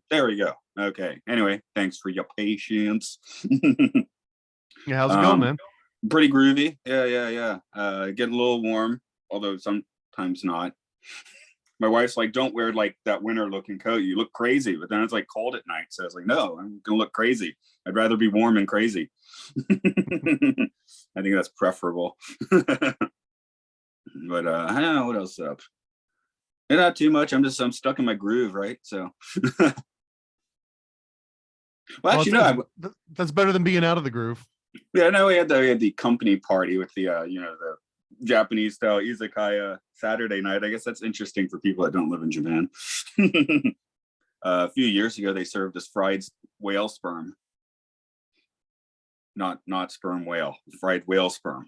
There we go. Okay. Anyway, thanks for your patience. Yeah, how's it going, man? Pretty groovy. Yeah. Getting a little warm, although sometimes not. My wife's like, "Don't wear like that winter looking coat. You look crazy." But then it's like cold at night, so I was like, "No, I'm gonna look crazy. I'd rather be warm and crazy." I think that's preferable. But I don't know what else up. And not too much. I'm stuck in my groove, right? So, well, Well, actually, no. that's better than being out of the groove. Yeah, no. We had the company party with the the Japanese style izakaya Saturday night. I guess that's interesting for people that don't live in Japan. A few years ago, they served us fried whale sperm. Not sperm whale, fried whale sperm.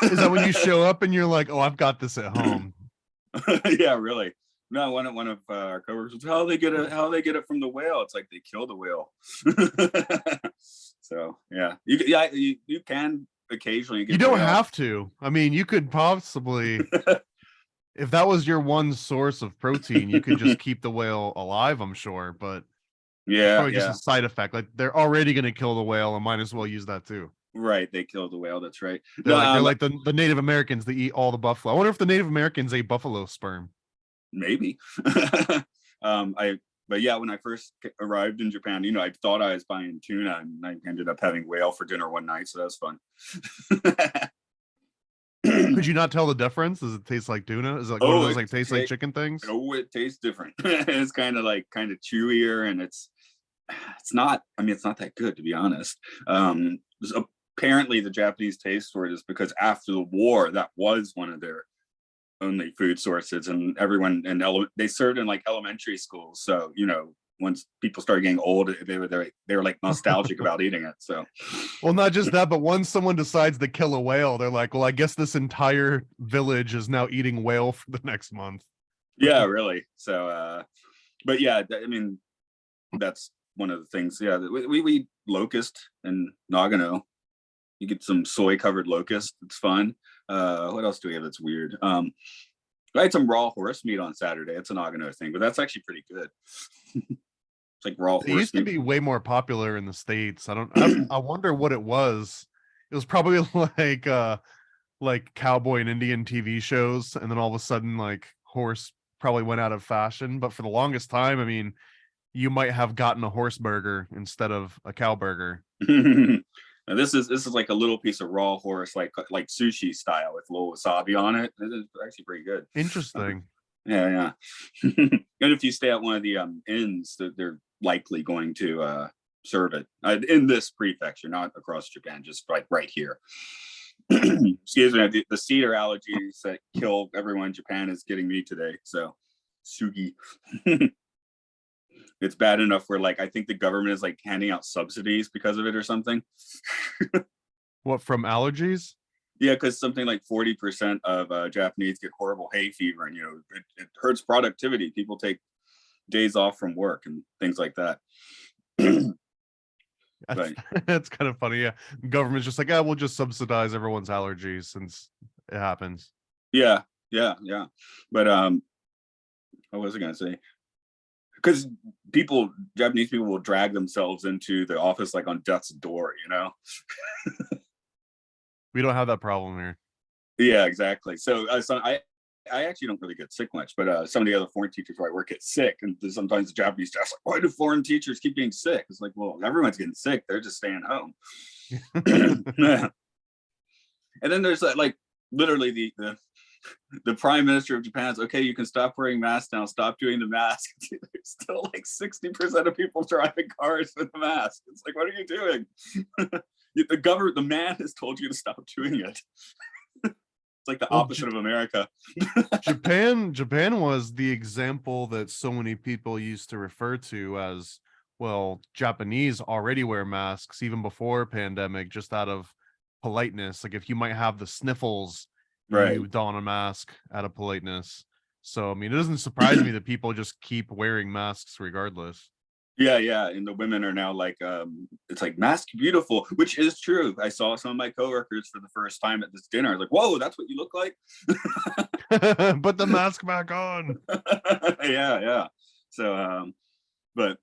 Is that when you show up and you're like, "Oh, I've got this at home"? Yeah, really. No, one of our coworkers was, how they get it from the whale. It's like they kill the whale. So yeah, you can occasionally get You don't whale. have to. I mean, you could possibly, if that was your one source of protein, you could just keep the whale alive, I'm sure, but it's probably just a side effect. Like they're already going to kill the whale and might as well use that too. Right, they killed the whale. That's right. They're like the Native Americans that eat all the buffalo. I wonder if the Native Americans ate buffalo sperm. Maybe. But yeah, when I first arrived in Japan, I thought I was buying tuna, and I ended up having whale for dinner one night, so that was fun. Could you not tell the difference? Does it taste like tuna? Is it like one of those like taste like chicken things? Oh, it tastes different. It's kind of chewier, and it's not. I mean, it's not that good, to be honest. Apparently, the Japanese taste for it is because after the war, that was one of their only food sources, and everyone they served in like elementary schools. So once people started getting old, they were like nostalgic about eating it. So, well, not just that, but once someone decides to kill a whale, they're like, well, I guess this entire village is now eating whale for the next month. Yeah, really. So, but yeah, I mean, that's one of the things. Yeah, we eat locust and Nagano. You get some soy covered locust. It's fun. What else do we have that's weird? I had some raw horse meat on Saturday. It's a Nagano thing, but that's actually pretty good. It's like raw horse meat. It used to be way more popular in the States. I wonder what it was. It was probably like cowboy and Indian TV shows, and then all of a sudden like horse probably went out of fashion. But for the longest time, I mean, you might have gotten a horse burger instead of a cow burger. Now this is like a little piece of raw horse, like sushi style with a little wasabi on it. It's actually pretty good. Interesting. Yeah. And if you stay at one of the inns, they're likely going to serve it in this prefecture, not across Japan, just right here. Excuse me. The cedar allergies that kill everyone in Japan is getting me today. So, sugi. It's bad enough where I think the government is handing out subsidies because of it or something. What, from allergies? Yeah, because something like 40% of Japanese get horrible hay fever, and it hurts productivity. People take days off from work and things like that. Right. That's kind of funny. Yeah, government's just like, we'll just subsidize everyone's allergies since it happens. Yeah. But what was I gonna say? Because Japanese people will drag themselves into the office on death's door, We don't have that problem here. Yeah, exactly. So I actually don't really get sick much, but some of the other foreign teachers where I work get sick, and sometimes the Japanese staff's like, why do foreign teachers keep getting sick? It's like, well, everyone's getting sick. They're just staying home. And then there's literally the prime minister of Japan is, okay, you can stop wearing masks now, stop doing the mask. There's still 60% of people driving cars with the mask. It's like, what are you doing? The man has told you to stop doing it. It's like the opposite of America. Japan was the example that so many people used to refer to as, well, Japanese already wear masks even before pandemic, just out of politeness. Like if you might have the sniffles, right, you don a mask out of politeness. So I mean, it doesn't surprise me that people just keep wearing masks regardless. Yeah, and the women are now it's like mask beautiful, which is true. I saw some of my coworkers for the first time at this dinner. I was like, whoa, that's what you look like. Put the mask back on. Yeah. So But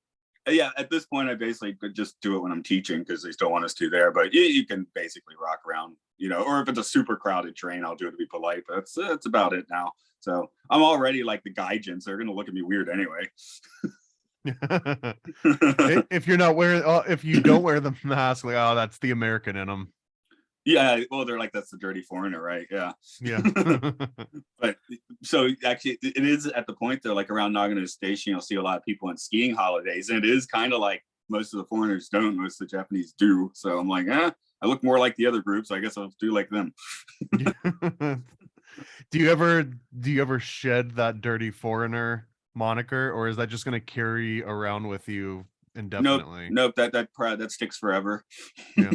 yeah, at this point, I basically could just do it when I'm teaching because they still want us to there. But you can basically rock around, or if it's a super crowded train, I'll do it to be polite. But that's about it now. So I'm already like the gaijins. They're gonna look at me weird anyway. If you're not wearing, if you don't wear the mask, like, oh, that's the American in them. Yeah, well, they're like, that's the dirty foreigner, right? Yeah. Yeah. But so actually, it is at the point though, like around Nagano Station, you'll see a lot of people on skiing holidays, and it is kind of like most of the foreigners don't, most of the Japanese do. So I'm like, I look more like the other groups. I guess I'll do like them. Do you ever shed that dirty foreigner moniker, or is that just going to carry around with you indefinitely? Nope. That sticks forever. Yeah.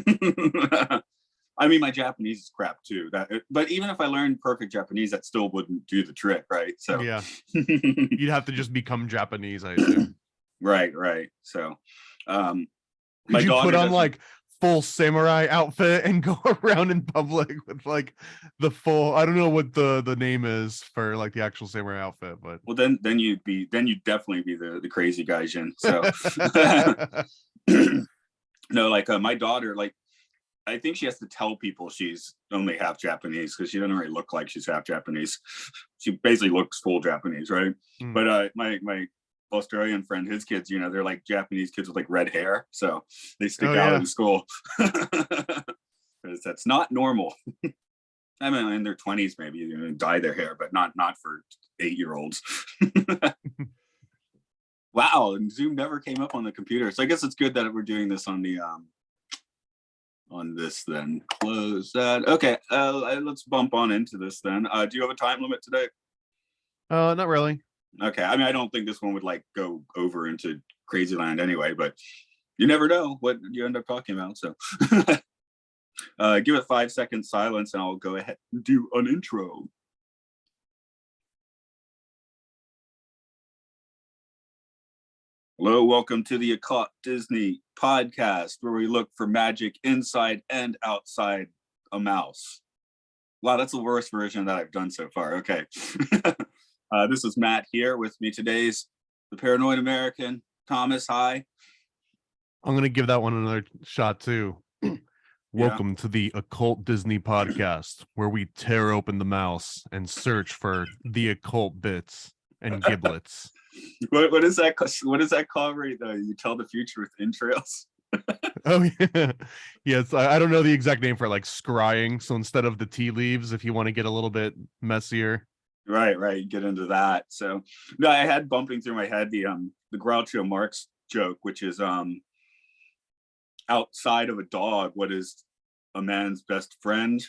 I mean, my Japanese is crap too. But even if I learned perfect Japanese, that still wouldn't do the trick, right? So yeah, you'd have to just become Japanese, I assume. Right. So, Could you put on like full samurai outfit and go around in public with like the full, I don't know what the name is for like the actual samurai outfit, but well, then you'd definitely be the crazy gaijin. So no, like my daughter, like I think she has to tell people she's only half Japanese because she doesn't really look like she's half Japanese. She basically looks full Japanese, right? But my Australian friend, his kids, they're like Japanese kids with like red hair, so they stick out in school because that's not normal. I mean, in their 20s, maybe dye their hair, but not for 8-year-olds. Wow, and Zoom never came up on the computer, so I guess it's good that we're doing this on the on this. Then close that. Okay, let's bump on into this then. Do you have a time limit today? Not really. Okay, I mean, I don't think this one would like go over into crazy land anyway, but you never know what you end up talking about. So give it 5 seconds silence and I'll go ahead and do an intro. Hello, welcome to the Occult Disney podcast, where we look for magic inside and outside a mouse. Wow, that's the worst version that I've done so far. Okay. This is Matt here. With me today's the Paranoid American, Thomas. Hi. I'm going to give that one another shot too. Welcome to the Occult Disney podcast, where we tear open the mouse and search for the occult bits and giblets. What is that? What is that called? Right, you tell the future with entrails. Oh yeah, yes. I don't know the exact name for it, like scrying. So instead of the tea leaves, if you want to get a little bit messier, right, get into that. So no, I had bumping through my head the Groucho Marx joke, which is outside of a dog, what is a man's best friend?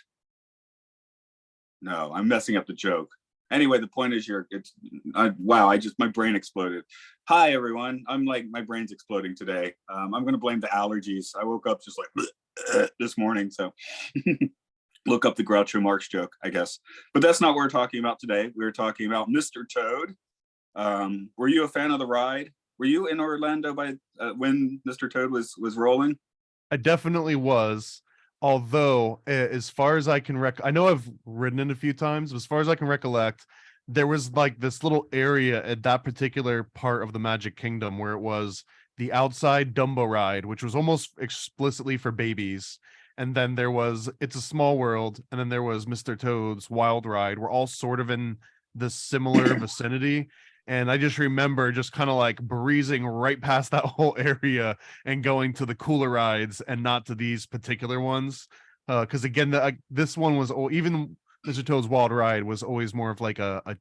No, I'm messing up the joke. Anyway, the point is my brain exploded. Hi, everyone. I'm like, my brain's exploding today. I'm going to blame the allergies. I woke up just like this morning. So look up the Groucho Marx joke, I guess. But that's not what we're talking about today. We're talking about Mr. Toad. Were you a fan of the ride? Were you in Orlando when Mr. Toad was rolling? I definitely was. Although, as far as I can I know I've ridden it a few times, but as far as I can recollect, there was like this little area at that particular part of the Magic Kingdom where it was the outside Dumbo ride, which was almost explicitly for babies. And then there was It's a Small World, and then there was Mr. Toad's Wild Ride. We're all sort of in the similar vicinity. And I just remember just kind of like breezing right past that whole area and going to the cooler rides and not to these particular ones. Because again, this one was, even Mr. Toad's Wild Ride was always more of like a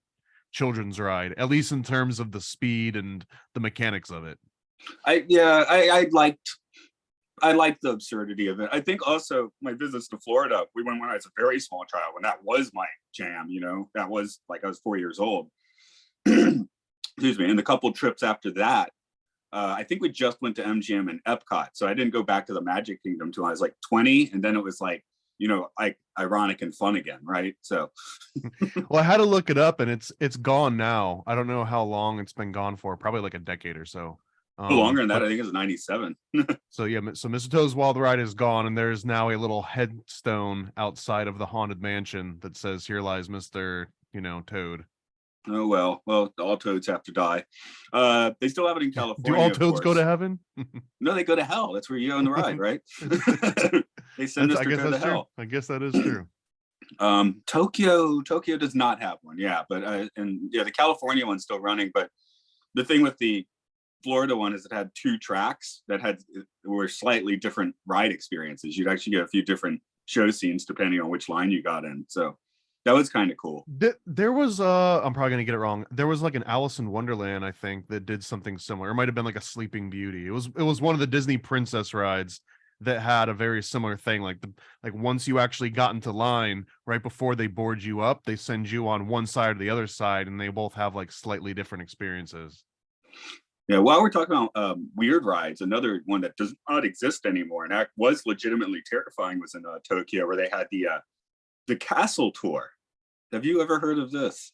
children's ride, at least in terms of the speed and the mechanics of it. I liked the absurdity of it. I think also my visits to Florida, we went when I was a very small child, when that was my jam, that was like I was 4 years old. Excuse me. And the couple trips after that, I think we just went to MGM and Epcot. So I didn't go back to the Magic Kingdom until I was like 20. And then it was like, ironic and fun again, right? So well, I had to look it up, and it's gone now. I don't know how long it's been gone for, probably like a decade or so. Longer than that, I think it's 97. So Mr. Toad's Wild Ride is gone, and there's now a little headstone outside of the Haunted Mansion that says, "Here lies Mr. Toad." Oh well, all toads have to die. They still have it in Do all California, of toads go to course. heaven? No, they go to hell. That's where you go on the ride, right? They send I Mr. guess Toad to that's true. hell. I guess that is true. Tokyo does not have one. Yeah, but and yeah, the California one's still running. But the thing with the Florida one is it had two tracks that were slightly different ride experiences. You'd actually get a few different show scenes depending on which line you got in. So that was kind of cool. There was I'm probably gonna get it wrong. There was like an Alice in Wonderland, I think, that did something similar. It might have been like a Sleeping Beauty. It was one of the Disney princess rides that had a very similar thing. Like once you actually got into line, right before they board you up, they send you on one side or the other side, and they both have like slightly different experiences. Yeah, while we're talking about weird rides, another one that does not exist anymore and that was legitimately terrifying was in Tokyo, where they had the castle tour. Have you ever heard of this?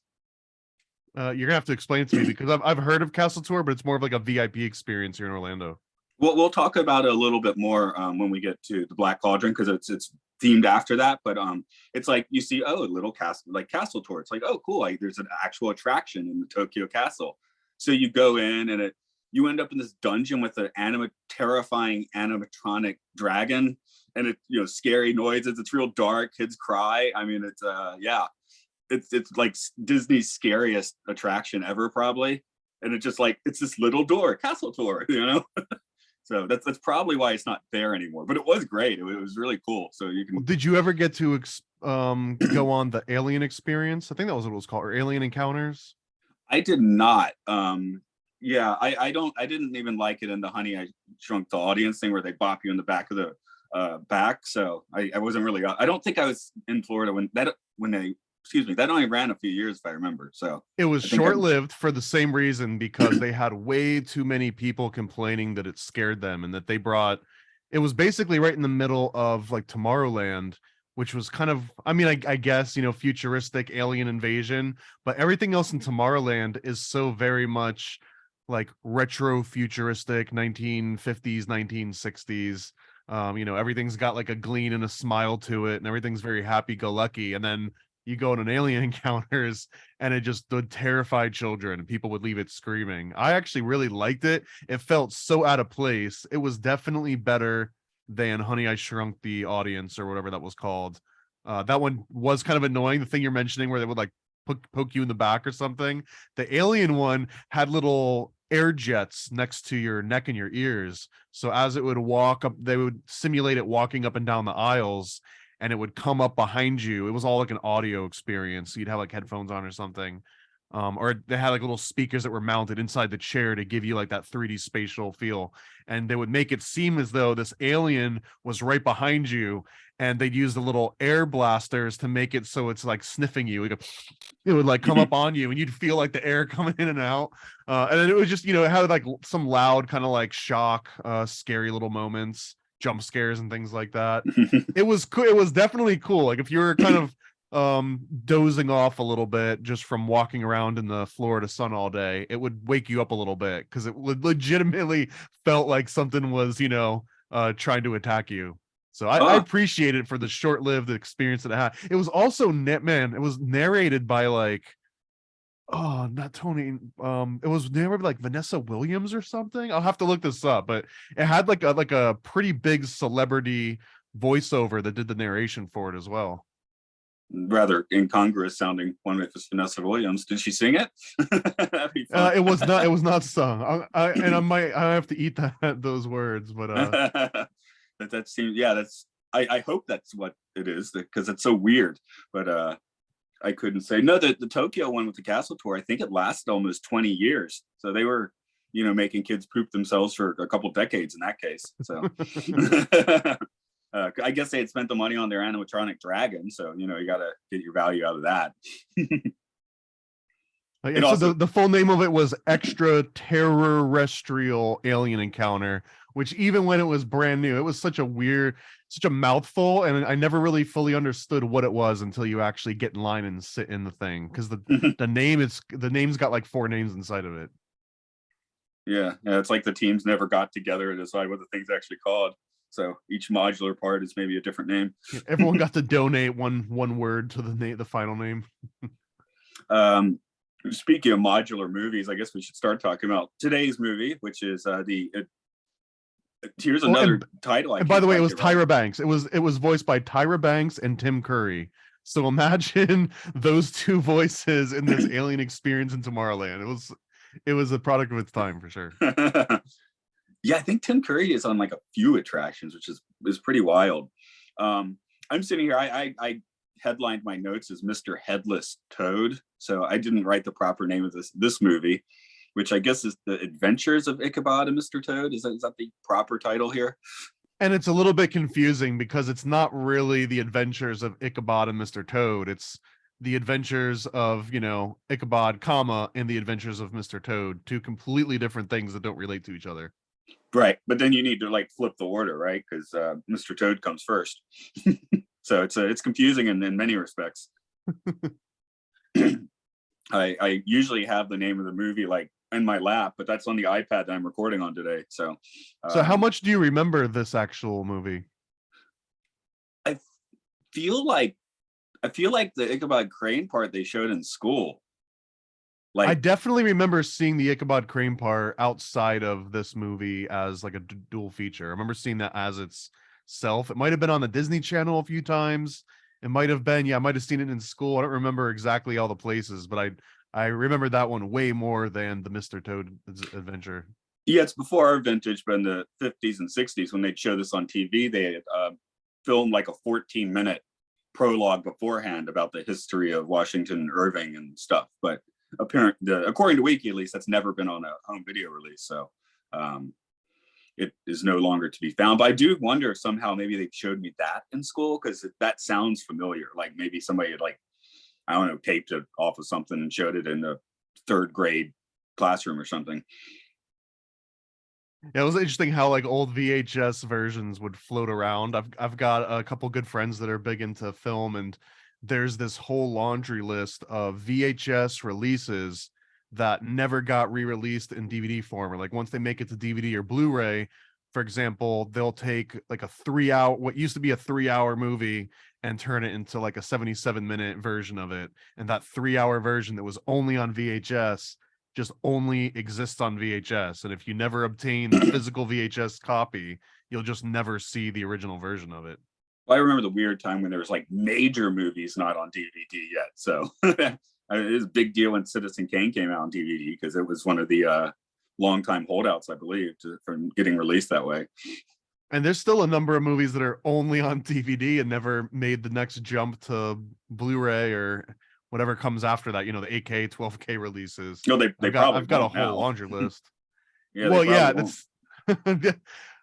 You're gonna have to explain it to me because I've heard of Castle Tour, but it's more of like a VIP experience here in Orlando. We'll talk about it a little bit more when we get to the Black Cauldron because it's themed after that. But it's like you see, oh, a little castle, like castle tour. It's like, oh, cool, like there's an actual attraction in the Tokyo Castle. So you go in and you end up in this dungeon with an terrifying animatronic dragon, and scary noises. It's real dark. Kids cry. I mean, it's yeah, it's like Disney's scariest attraction ever, probably. And it's just like it's this little door, castle tour, So that's probably why it's not there anymore. But it was great. It was really cool. So you can. Did you ever get to go on the Alien Experience? I think that was what it was called, or Alien Encounters. I did not. Yeah, I don't. I didn't even like it in the Honey I Shrunk the Audience thing where they bop you in the back of the back. So I wasn't really. I don't think I was in Florida when they. Excuse me. That only ran a few years if I remember. So it was short-lived for the same reason, because they had way too many people complaining that it scared them, and that they brought. It was basically right in the middle of like Tomorrowland, which was kind of, I mean, I guess, futuristic alien invasion, but everything else in Tomorrowland is so very much like retro futuristic 1950s, 1960s. Everything's got like a gleam and a smile to it, and everything's very happy-go-lucky. And then you go on an Alien Encounters, and it just the terrified children, and people would leave it screaming. I actually really liked it. It felt so out of place. It was definitely better than Honey I Shrunk the Audience, or whatever that was called. That one was kind of annoying. The thing you're mentioning where they would like poke you in the back or something. The Alien one had little air jets next to your neck and your ears. So as it would walk up, they would simulate it walking up and down the aisles, and it would come up behind you. It was all like an audio experience. So you'd have like headphones on or something. Or they had like little speakers that were mounted inside the chair to give you like that 3D spatial feel. And they would make it seem as though this alien was right behind you. And they'd use the little air blasters to make it so it's like sniffing you. It would like come up on you, and you'd feel like the air coming in and out. And then it was just, it had like some loud kind of like shock, scary little moments, jump scares and things like that. It was cool. It was definitely cool. Like if you're kind of dozing off a little bit just from walking around in the Florida sun all day, it would wake you up a little bit, because it legitimately felt like something was trying to attack you. So I appreciate it for the short-lived experience that I had. It was also it was narrated by like, oh, not Tony. It was narrated by like Vanessa Williams or something. I'll have to look this up, but it had like a pretty big celebrity voiceover that did the narration for it as well. Rather incongruous sounding one if it's Vanessa Williams. Did she sing it? It was not. It was not sung. I have to eat those words, but that seems, yeah. That's I hope that's what it is, because it's so weird. But I couldn't say no. The Tokyo one with the castle tour, I think it lasted almost 20 years. So they were making kids poop themselves for a couple decades in that case. So. I guess they had spent the money on their animatronic dragon, so you got to get your value out of that. So the full name of it was Extraterrestrial Alien Encounter, which even when it was brand new, it was such a mouthful, and I never really fully understood what it was until you actually get in line and sit in the thing, because the name's got like 4 names inside of it. Yeah, it's like the teams never got together to decide what the thing's actually called. So each modular part is maybe a different name. Yeah, everyone got to donate one word to the final name. Speaking of modular movies, I guess we should start talking about today's movie, which is here's Oh, another title I and by can't the way, it quite was get right. Tyra Banks. It was voiced by Tyra Banks and Tim Curry. So imagine those two voices in this alien experience in Tomorrowland. It was a product of its time for sure. Yeah, I think Tim Curry is on like a few attractions, which is pretty wild. I'm sitting here. I headlined my notes as Mr. Headless Toad, so I didn't write the proper name of this movie, which I guess is The Adventures of Ichabod and Mr. Toad. Is that the proper title here? And it's a little bit confusing because it's not really the adventures of Ichabod and Mr. Toad. It's the adventures of, Ichabod, comma, and the adventures of Mr. Toad, two completely different things that don't relate to each other. Right, but then you need to like flip the order, right? Because Mr. Toad comes first, so it's confusing in many respects. I usually have the name of the movie like in my lap, but that's on the iPad that I'm recording on today. So How much do you remember this actual movie? I feel like the Ichabod Crane part they showed in school. I Like, definitely remember seeing the Ichabod Crane part outside of this movie as like a dual feature. I remember seeing that as itself. It might have been on the Disney Channel a few times. It might have been, yeah, I might have seen it in school. I don't remember exactly all the places, but I remember that one way more than the Mr. Toad adventure. yeah, it's before our vintage, but in the 50s and 60s when they'd show this on TV, they had filmed like a 14-minute prologue beforehand about the history of Washington Irving and stuff. But according to Wiki, at least, that's never been on a home video release, so it is no longer to be found. But I do wonder if somehow maybe they showed me that in school, because that sounds familiar. Like maybe somebody had, like, I don't know, taped it off of something and showed it in the third grade classroom or something. Yeah, it was interesting how like old VHS versions would float around. I've got a couple good friends that are big into film, and there's this whole laundry list of VHS releases that never got re-released in DVD form, or like once they make it to DVD or Blu-ray, for example, they'll take like a 3 hour, what used to be a 3 hour movie, and turn it into like a 77-minute version of it. And that 3 hour version that was only on VHS just only exists on VHS. And if you never obtain the physical VHS copy, you'll just never see the original version of it. I remember the weird time when there was like major movies not on DVD yet. So it was a big deal when Citizen Kane came out on DVD, because it was one of the longtime holdouts, I believe, from getting released that way. And there's still a number of movies that are only on DVD and never made the next jump to Blu-ray or whatever comes after that, the 8K, 12K releases. No, they I've got a won't whole now. laundry list. Yeah, Well, yeah, won't. that's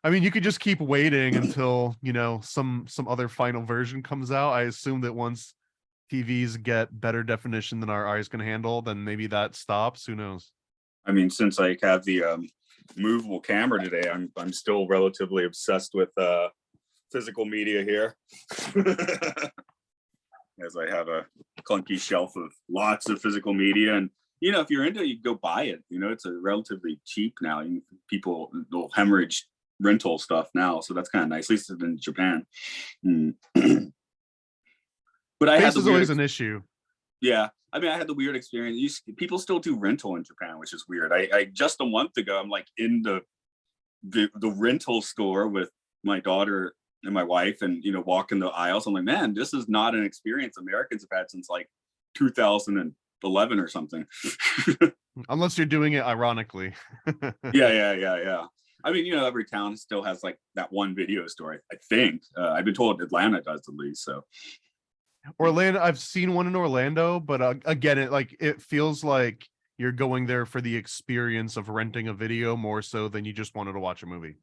I mean, you could just keep waiting until, some other final version comes out. I assume that once TVs get better definition than our eyes can handle, then maybe that stops. Who knows? I mean, since I have the movable camera today, I'm still relatively obsessed with physical media here. As I have a clunky shelf of lots of physical media. And, if you're into it, you go buy it. It's a relatively cheap now. People will hemorrhage rental stuff now. So that's kind of nice, at least in Japan. But I Space had the is always an issue. Yeah. I mean, I had the weird experience. People still do rental in Japan, which is weird. I just a month ago, I'm like in the rental store with my daughter and my wife, and walking the aisles. I'm like, man, this is not an experience Americans have had since like 2011 or something. Unless you're doing it ironically. Yeah. I mean, every town still has like that one video store. I think I've been told Atlanta does at least. So Orlando, I've seen one in Orlando, but again, it feels like you're going there for the experience of renting a video more so than you just wanted to watch a movie.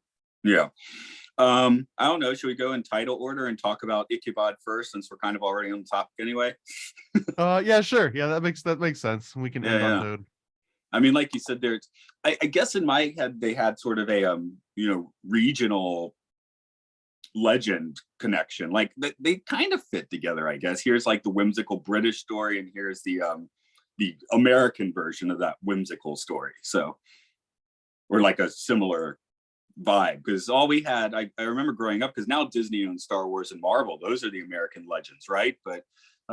Yeah. I don't know. Should we go in title order and talk about Ichabod first, since we're kind of already on the topic anyway? Yeah, sure. Yeah, that makes sense. We can end on Toad. I mean, like you said, I guess in my head they had sort of a regional legend connection. Like they kind of fit together, I guess. Here's like the whimsical British story, and here's the American version of that whimsical story. So, or like a similar vibe, because all we had, I remember growing up, because now Disney owns Star Wars and Marvel, those are the American legends, right? But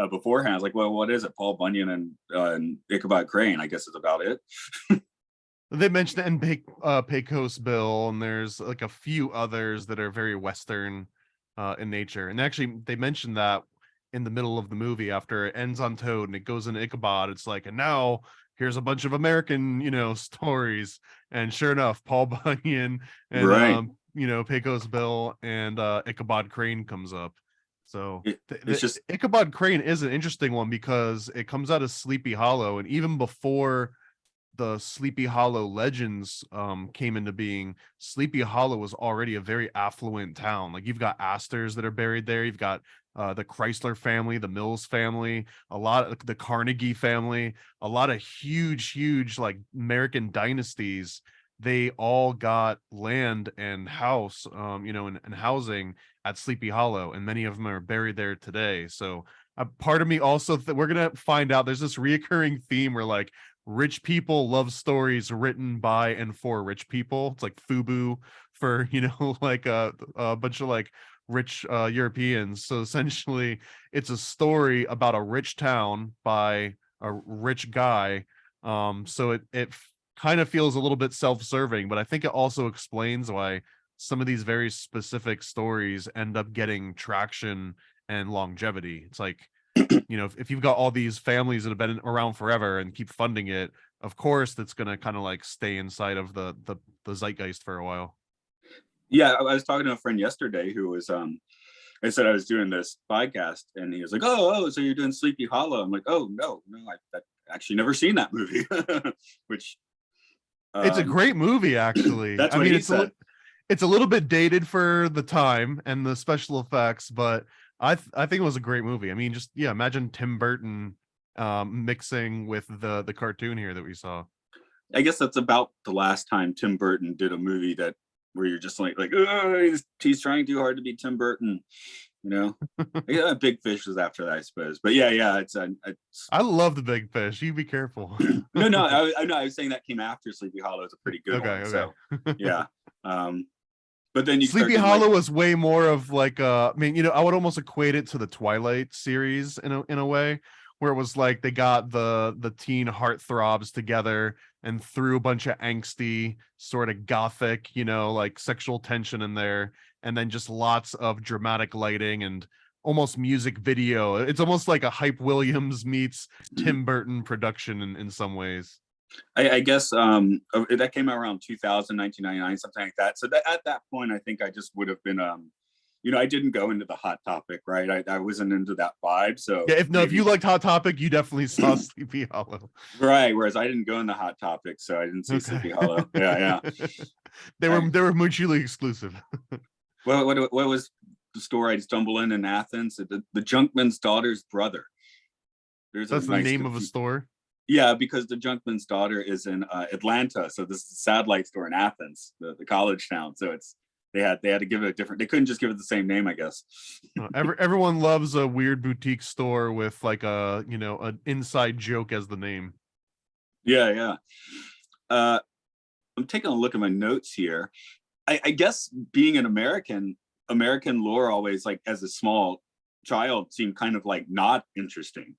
beforehand. I was like, well, what is it? Paul Bunyan and Ichabod Crane. I guess is about it. They mentioned and Pecos Bill, and there's like a few others that are very Western in nature. And actually, they mentioned that in the middle of the movie after it ends on Toad and it goes into Ichabod. It's like, and now here's a bunch of American, stories. And sure enough, Paul Bunyan and Right. Pecos Bill and Ichabod Crane comes up. So It's just Ichabod Crane is an interesting one because it comes out of Sleepy Hollow, and even before the Sleepy Hollow legends came into being, Sleepy Hollow was already a very affluent town. Like you've got Astors that are buried there. You've got the Chrysler family, the Mills family, a lot of the Carnegie family, a lot of huge like American dynasties. They all got land and house, and housing at Sleepy Hollow, and many of them are buried there today. So part of me also we're gonna find out there's this reoccurring theme where like rich people love stories written by and for rich people. It's like FUBU for like a bunch of like rich Europeans. So essentially it's a story about a rich town by a rich guy. So it kind of feels a little bit self-serving, but I think it also explains why some of these very specific stories end up getting traction and longevity. It's like, if you've got all these families that have been around forever and keep funding it, of course that's going to kind of like stay inside of the zeitgeist for a while. Yeah, I was talking to a friend yesterday who was I said I was doing this podcast, and he was like, oh, so you're doing Sleepy Hollow? I'm like, oh no, I've actually never seen that movie. Which It's a great movie, actually. That's what he said. It's a little bit dated for the time and the special effects, but I think it was a great movie. I mean, just imagine Tim Burton mixing with the cartoon here that we saw. I guess that's about the last time Tim Burton did a movie that where you're just like he's trying too hard to be Tim Burton, Yeah, Big Fish was after that, I suppose. But yeah, it's I love the Big Fish. You be careful. no, I was saying that came after Sleepy Hollow. It's a pretty good one. Okay. So yeah. But then Sleepy Hollow was way more of like I would almost equate it to the Twilight series in a way, where it was like they got the teen heartthrobs together and threw a bunch of angsty sort of gothic, like sexual tension in there, and then just lots of dramatic lighting and almost music video. It's almost like a Hype Williams meets Tim Burton production in some ways. I guess that came out around 2000, 1999, something like that. So at that point, I think I just would have been, I didn't go into the Hot Topic, right? I wasn't into that vibe. So yeah, if you liked Hot Topic, you definitely saw Sleepy Hollow. Right. Whereas I didn't go in the Hot Topic, so I didn't see Sleepy Hollow. Yeah. They were mutually exclusive. What was the store I'd stumble in Athens? The Junkman's daughter's brother. That's the name of a store. Yeah, because the Junkman's daughter is in Atlanta, so this is a satellite store in Athens, the college town. So they had to give it a different. They couldn't just give it the same name, I guess. Everyone loves a weird boutique store with like an inside joke as the name. Yeah. I'm taking a look at my notes here. I guess being an American lore always, like as a small child, seemed kind of like not interesting.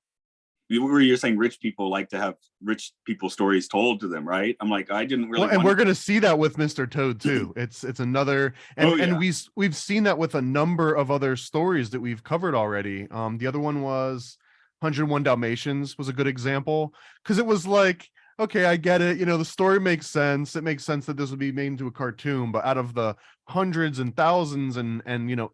You're saying rich people like to have rich people stories told to them, right? I'm like, I didn't really. Well, and we're going to see that with Mr. Toad too. It's another, and we've seen that with a number of other stories that we've covered already. The other one was 101 Dalmatians was a good example, because it was like, okay, I get it. The story makes sense. It makes sense that this would be made into a cartoon, but out of the hundreds and thousands and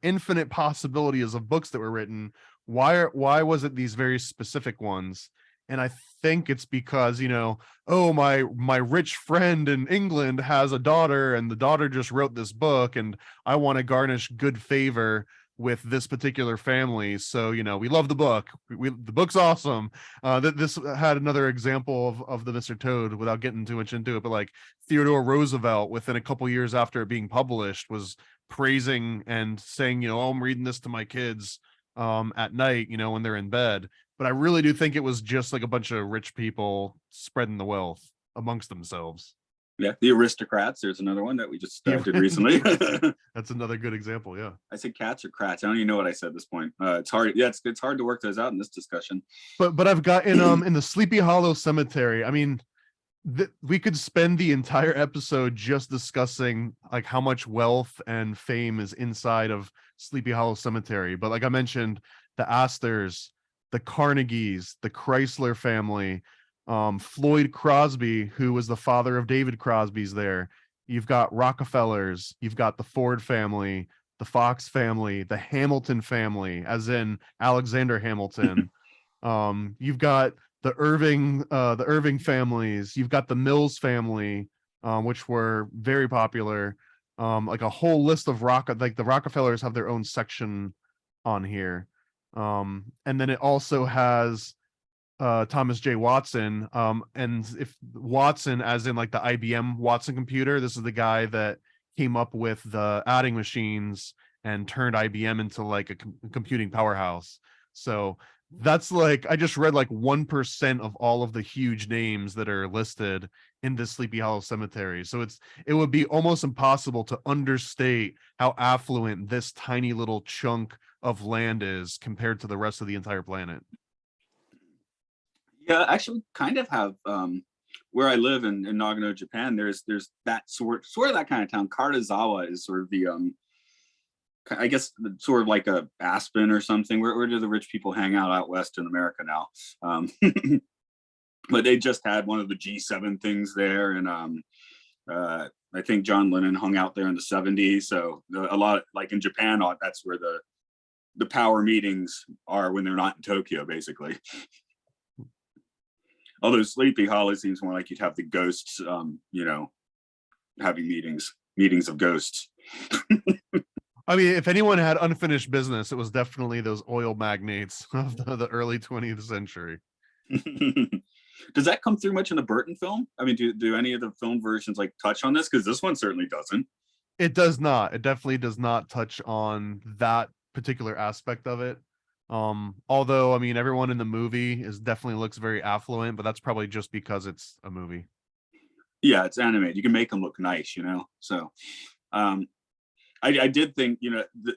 infinite possibilities of books that were written, why was it these very specific ones? And I think it's because, my rich friend in England has a daughter, and the daughter just wrote this book, and I want to garnish good favor with this particular family. So, we love the book. The book's awesome. This had another example of the Mr. Toad, without getting too much into it, but like Theodore Roosevelt, within a couple years after it being published, was praising and saying, I'm reading this to my kids at night, when they're in bed. But I really do think it was just like a bunch of rich people spreading the wealth amongst themselves. Yeah, the aristocrats. There's another one that we just The did recently. That's another good example. Yeah. I said cats or crats. I don't even know what I said at this point. It's hard. Yeah, it's hard to work those out in this discussion. But I've got in the Sleepy Hollow Cemetery. I mean, we could spend the entire episode just discussing like how much wealth and fame is inside of Sleepy Hollow Cemetery. But like I mentioned, the Astors, the Carnegies, the Chrysler family, Floyd Crosby, who was the father of David Crosby's there. You've got Rockefellers, you've got the Ford family, the Fox family, the Hamilton family, as in Alexander Hamilton. You've got the Irving families. You've got the Mills family, which were very popular. Like a whole list of like the Rockefellers have their own section on here. And then it also has Thomas J. Watson. And if Watson, as in like the IBM Watson computer, this is the guy that came up with the adding machines and turned IBM into like a computing powerhouse. So that's like, I just read like 1% of all of the huge names that are listed in this Sleepy Hollow Cemetery. So it would be almost impossible to understate how affluent this tiny little chunk of land is compared to the rest of the entire planet. Yeah, actually, kind of have where I live in Nagano, Japan. There's that sort of that kind of town. Karazawa is sort of the I guess sort of like a Aspen or something. Where do the rich people hang out west in America now? But they just had one of the G7 things there, and I think John Lennon hung out there in the '70s. So a lot, like in Japan, that's where the power meetings are when they're not in Tokyo, basically. Although Sleepy Hollow seems more like you'd have the ghosts, having meetings of ghosts. I mean, if anyone had unfinished business, it was definitely those oil magnates of the early 20th century. Does that come through much in the Burton film? I mean, do any of the film versions like touch on this? Because this one certainly doesn't. It does not. It definitely does not touch on that particular aspect of it. Although I mean, everyone in the movie definitely looks very affluent, but that's probably just because it's a movie. Yeah, it's animated. You can make them look nice, So, I did think,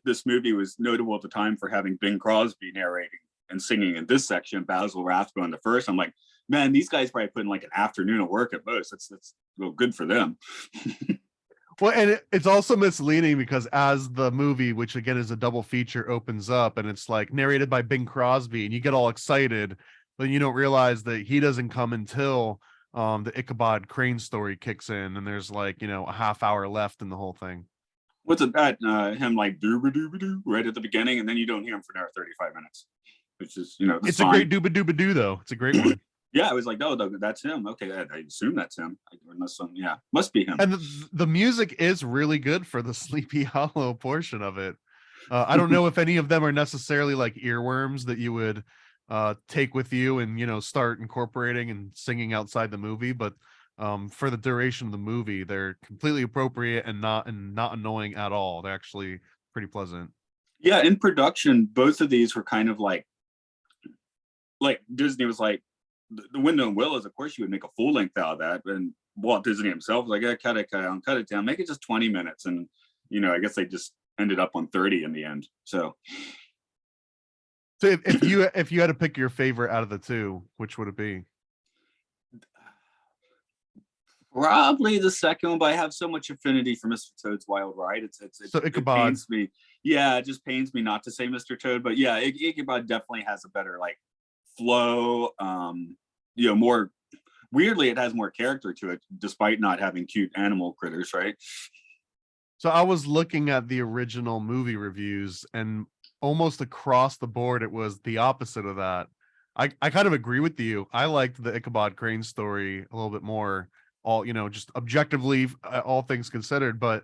this movie was notable at the time for having Bing Crosby narrating and singing in this section, Basil Rathbone the first. I'm like, man, these guys probably put in like an afternoon of work at most. That's well, good for them. Well, and it's also misleading because as the movie, which again is a double feature, opens up and it's like narrated by Bing Crosby, and you get all excited, but you don't realize that he doesn't come until the Ichabod Crane story kicks in, and there's like a half hour left in the whole thing. What's it that him like dooba dooba doo right at the beginning, and then you don't hear him for another 35 minutes, which is it's fine. A great dooba dooba doo though. It's a great one. Yeah, I was like, oh, that's him. Okay, I assume that's him. Unless yeah, must be him. And the music is really good for the Sleepy Hollow portion of it. I don't know if any of them are necessarily like earworms that you would take with you and start incorporating and singing outside the movie, but for the duration of the movie, they're completely appropriate and not annoying at all. They're actually pretty pleasant. Yeah, in production, both of these were kind of like Disney was like, the Window and Willows, of course you would make a full length out of that, and Walt Disney himself was like, yeah, cut it down, make it just 20 minutes, and I guess they just ended up on 30 in the end. So if you had to pick your favorite out of the two, which would it be? Probably the second one, but I have so much affinity for Mr. Toad's Wild Ride. It pains me. Yeah, it just pains me not to say Mr. Toad, but yeah, Ichabod definitely has a better like flow. More weirdly, it has more character to it, despite not having cute animal critters, right? So I was looking at the original movie reviews, and almost across the board, it was the opposite of that. I kind of agree with you. I liked the Ichabod Crane story a little bit more, all just objectively, all things considered. But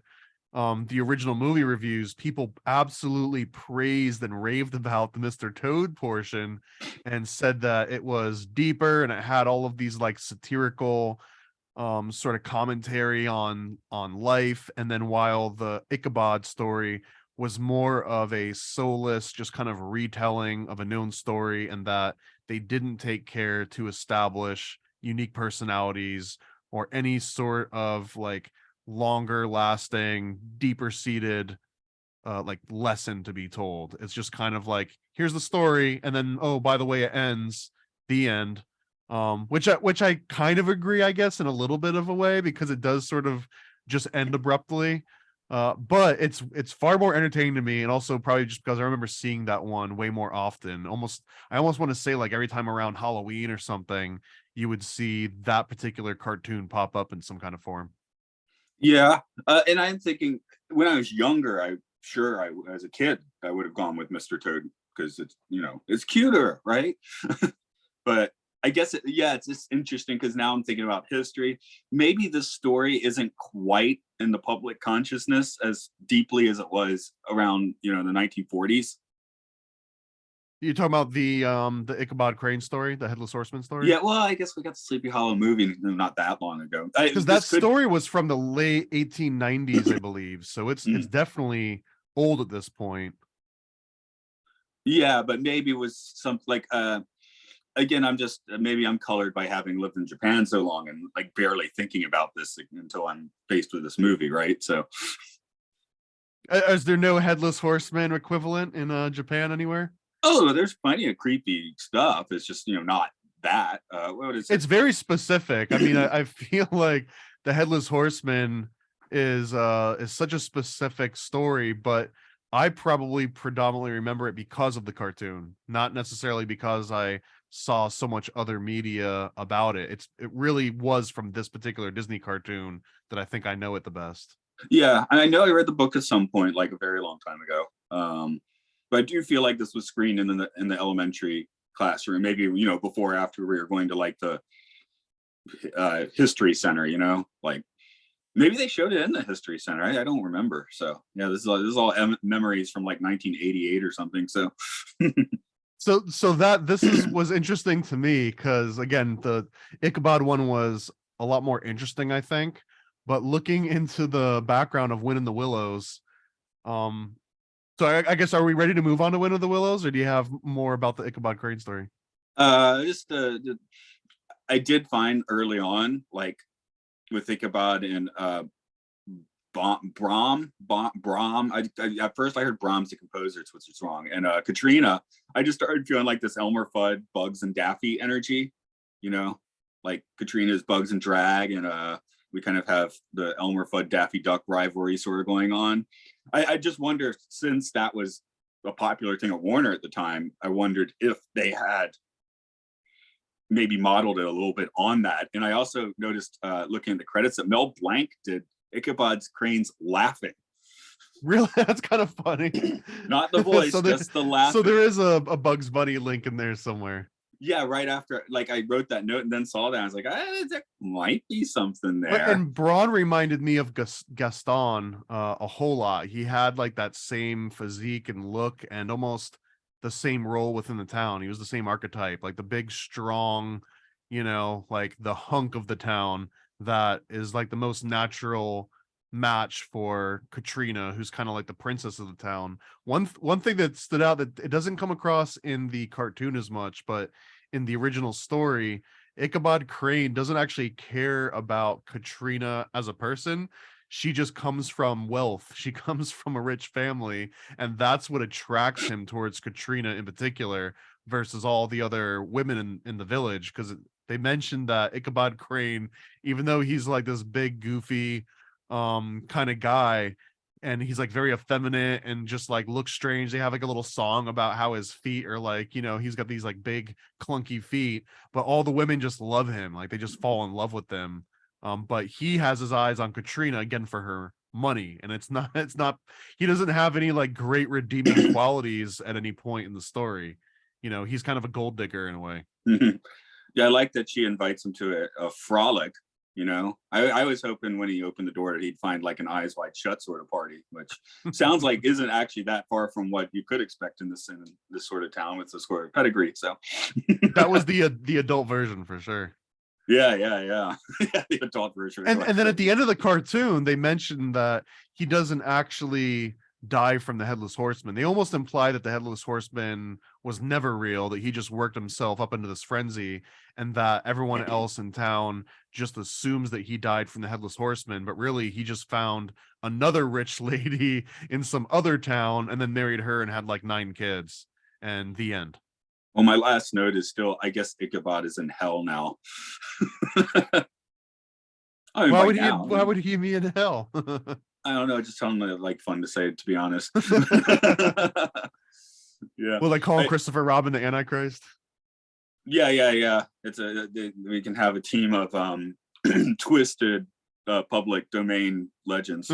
the original movie reviews, people absolutely praised and raved about the Mr. Toad portion and said that it was deeper and it had all of these like satirical sort of commentary on life. And then while the Ichabod story was more of a soulless, just kind of retelling of a known story, and that they didn't take care to establish unique personalities or any sort of like longer lasting, deeper seated like lesson to be told. It's just kind of like, here's the story, and then, oh, by the way, it ends, the end. Which I kind of agree, I guess, in a little bit of a way, because it does sort of just end abruptly. But it's far more entertaining to me, and also probably just because I remember seeing that one way more often. I almost want to say like every time around Halloween or something, you would see that particular cartoon pop up in some kind of form. Yeah, and I'm thinking when I was younger, as a kid, I would have gone with Mr. Toad because it's, it's cuter, right? But I guess yeah, it's just interesting because now I'm thinking about history. Maybe the story isn't quite in the public consciousness as deeply as it was around, the 1940s. You talking about the Ichabod Crane story, the Headless Horseman story? Yeah, well, I guess we got the Sleepy Hollow movie not that long ago. Because that story was from the late 1890s, I believe. So it's definitely old at this point. Yeah, but maybe it was something like again, maybe I'm colored by having lived in Japan so long and like barely thinking about this until I'm faced with this movie, right? So Is there no Headless Horseman equivalent in Japan anywhere? oh, there's plenty of creepy stuff. It's just, not that. What is it? It's very specific. I mean, I feel like the Headless Horseman is such a specific story, but I probably predominantly remember it because of the cartoon, not necessarily because I saw so much other media about it. It really was from this particular Disney cartoon that I think I know it the best. Yeah, and I know I read the book at some point, like a very long time ago. But I do feel like this was screened in the elementary classroom, maybe before or after we were going to like the history center, like maybe they showed it in the history center. I don't remember. So yeah, this is all memories from like 1988 or something. So So that this is was interesting to me because again, the Ichabod one was a lot more interesting, I think. But looking into the background of Wind in the Willows, um, so I guess, are we ready to move on to Wind of the Willows, or do you have more about the Ichabod Crane story? just I did find early on, like with Ichabod and Brahm. At first I heard Brahms the composer, which is wrong. And Katrina, I just started feeling like this Elmer Fudd, Bugs and Daffy energy, like Katrina's Bugs and Drag, and we kind of have the Elmer Fudd Daffy Duck rivalry sort of going on. I just wonder, since that was a popular thing at Warner at the time, I wondered if they had maybe modeled it a little bit on that. And I also noticed, looking at the credits, that Mel Blanc did Ichabod Crane's laughing. Really? That's kind of funny. Not the voice, just the laughing. So there is a Bugs Bunny link in there somewhere. Yeah, right after, like, I wrote that note and then saw that, I was like, there might be something there. And Braun reminded me of Gaston a whole lot. He had like that same physique and look, and almost the same role within the town. He was the same archetype, like the big, strong, like the hunk of the town that is like the most natural match for Katrina, who's kind of like the princess of the town. One thing that stood out that it doesn't come across in the cartoon as much, but in the original story, Ichabod Crane doesn't actually care about Katrina as a person. She just comes from wealth. She comes from a rich family, and that's what attracts him towards Katrina in particular versus all the other women in the village. Because they mentioned that Ichabod Crane, even though he's like this big, goofy kind of guy, and he's like very effeminate and just like looks strange. They have like a little song about how his feet are like, he's got these like big clunky feet, but all the women just love him. Like they just fall in love with them. But he has his eyes on Katrina again for her money. And it's not, he doesn't have any like great redeeming qualities at any point in the story. He's kind of a gold digger in a way. Yeah, I like that she invites him to a frolic. I was hoping when he opened the door that he'd find like an Eyes Wide Shut sort of party, which sounds like isn't actually that far from what you could expect in this sort of town with this sort of pedigree. So that was the adult version for sure. Yeah. The adult version. And then at the end of the cartoon, they mentioned that he doesn't actually die from the Headless Horseman. They almost imply that the Headless Horseman was never real, that he just worked himself up into this frenzy, and that everyone else in town just assumes that he died from the Headless Horseman, but really he just found another rich lady in some other town and then married her and had like 9 kids, and the end. Well, my last note is still, I guess Ichabod is in hell now. I mean, Why would he be in hell? I don't know. It just sounded like fun to say, to be honest. Yeah. Will they call Christopher Robin the Antichrist? Yeah. We can have a team of twisted public domain legends.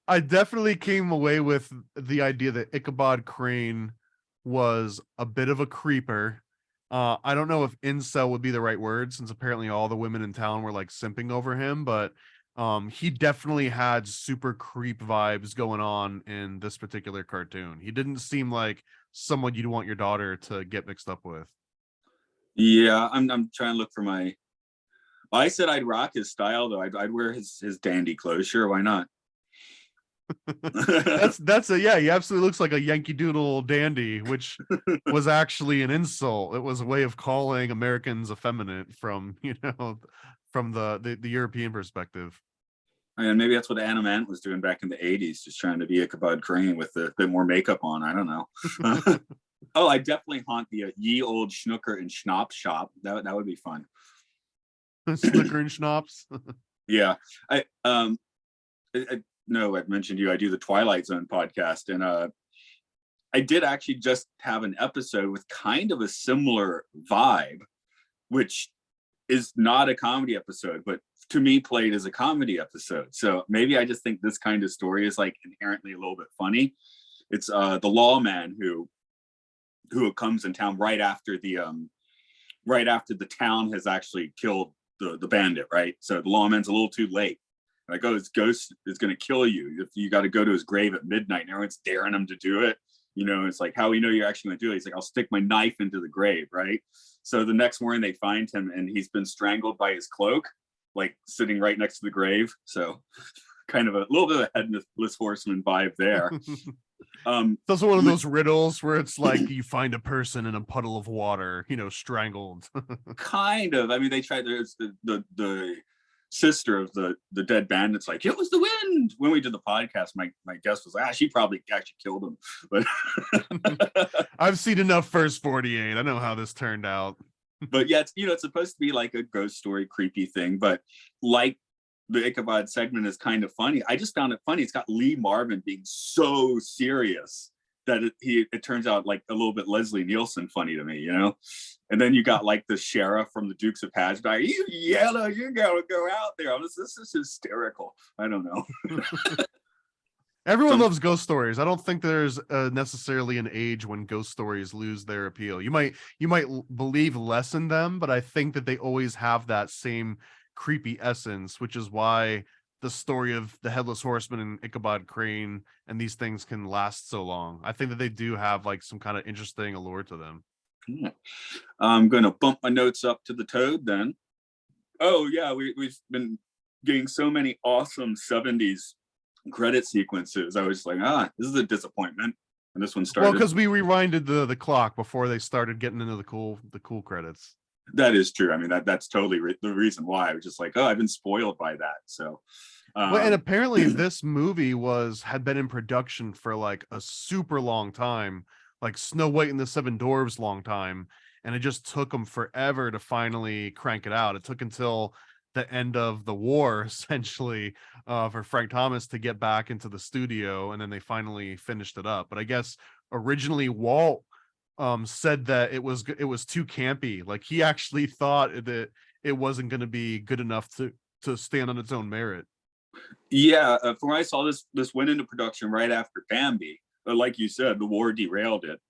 I definitely came away with the idea that Ichabod Crane was a bit of a creeper. I don't know if incel would be the right word, since apparently all the women in town were like simping over him, but he definitely had super creep vibes going on in this particular cartoon. He didn't seem like someone you'd want your daughter to get mixed up with. Yeah, I'm trying to look for my. I said I'd rock his style though. I'd wear his dandy clothes. Sure, why not? That's a yeah. He absolutely looks like a Yankee Doodle dandy, which was actually an insult. It was a way of calling Americans effeminate from from the European perspective. And maybe that's what Anna Mant was doing back in the '80s, just trying to be Ichabod Crane with a bit more makeup on. I don't know. Oh, I definitely haunt the ye old Schnooker and Schnapp shop. That would be fun. Snooker and Schnapps. Yeah, I no, I've mentioned you. I do the Twilight Zone podcast, and I did actually just have an episode with kind of a similar vibe, which is not a comedy episode, but to me played as a comedy episode. So maybe I just think this kind of story is like inherently a little bit funny. It's the lawman who comes in town right after the town has actually killed the bandit, right? So the lawman's a little too late. Like, oh, his ghost is going to kill you if you got to go to his grave at midnight, and everyone's daring him to do it. It's like, how we know you're actually going to do it? He's like, I'll stick my knife into the grave, right? So the next morning they find him, and he's been strangled by his cloak, like sitting right next to the grave. So kind of a little bit of a headless horseman vibe there. It's also one of those riddles where it's like you find a person in a puddle of water, strangled. Kind of. I mean, they tried. There's the sister of the dead bandit's like, it was the wind. When we did the podcast, my guess was, she probably actually killed him. But I've seen enough First 48. I know how this turned out. But yeah, it's supposed to be like a ghost story, creepy thing. But like the Ichabod segment is kind of funny. I just found it funny. It's got Lee Marvin being so serious that it turns out like a little bit Leslie Nielsen funny to me, And then you got like the sheriff from the Dukes of Hazzard. You yellow, you gotta go out there. This is hysterical. I don't know. Everyone loves ghost stories. I don't think there's necessarily an age when ghost stories lose their appeal. You might believe less in them, but I think that they always have that same creepy essence, which is why the story of the Headless Horseman and Ichabod Crane and these things can last so long. I think that they do have like some kind of interesting allure to them. Yeah. I'm going to bump my notes up to the toad then. Oh yeah, we've been getting so many awesome 70s credit sequences. I was like, this is a disappointment. And this one started. Well, because we rewinded the clock before they started getting into the cool credits. That is true. I mean, that's totally the reason why. I was just like, I've been spoiled by that. So well, and apparently this movie had been in production for like a super long time, like Snow White and the Seven Dwarfs long time, and it just took them forever to finally crank it out. It took until the end of the war, essentially, for Frank Thomas to get back into the studio, and then they finally finished it up. But I guess originally Walt said that it was too campy. Like he actually thought that it wasn't going to be good enough to stand on its own merit. Yeah, from when I saw this went into production right after Bambi. But like you said, the war derailed it.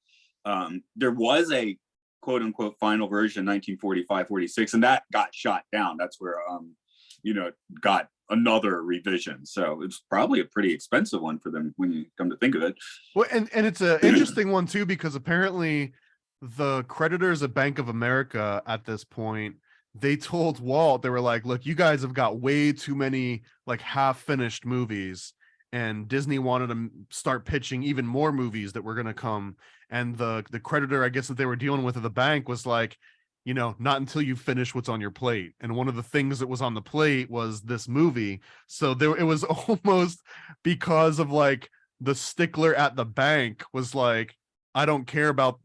There was a quote unquote final version 1945-46, and that got shot down. That's where it got another revision. So it's probably a pretty expensive one for them when you come to think of it. Well, and it's an interesting one too, because apparently the creditors at Bank of America at this point, they told Walt, they were like, look, you guys have got way too many like half finished movies, and Disney wanted to start pitching even more movies that were going to come. And the creditor, I guess, that they were dealing with at the bank was like, not until you finish what's on your plate. And one of the things that was on the plate was this movie. So there, it was almost because of like the stickler at the bank was like, I don't care about,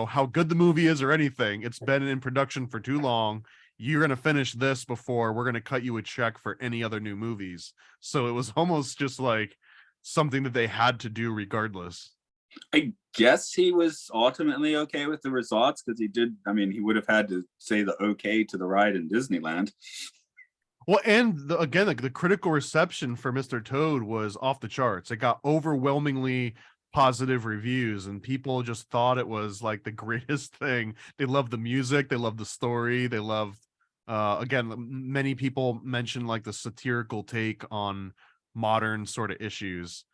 how good the movie is or anything. It's been in production for too long. You're going to finish this before we're going to cut you a check for any other new movies. So it was almost just like something that they had to do regardless. I guess he was ultimately okay with the results because he did. I mean, he would have had to say the okay to the ride in Disneyland. Well, and again, like the critical reception for Mr. Toad was off the charts. It got overwhelmingly positive reviews, and people just thought it was like the greatest thing. They loved the music, they loved the story, they loved. Again, many people mentioned like the satirical take on modern sort of issues,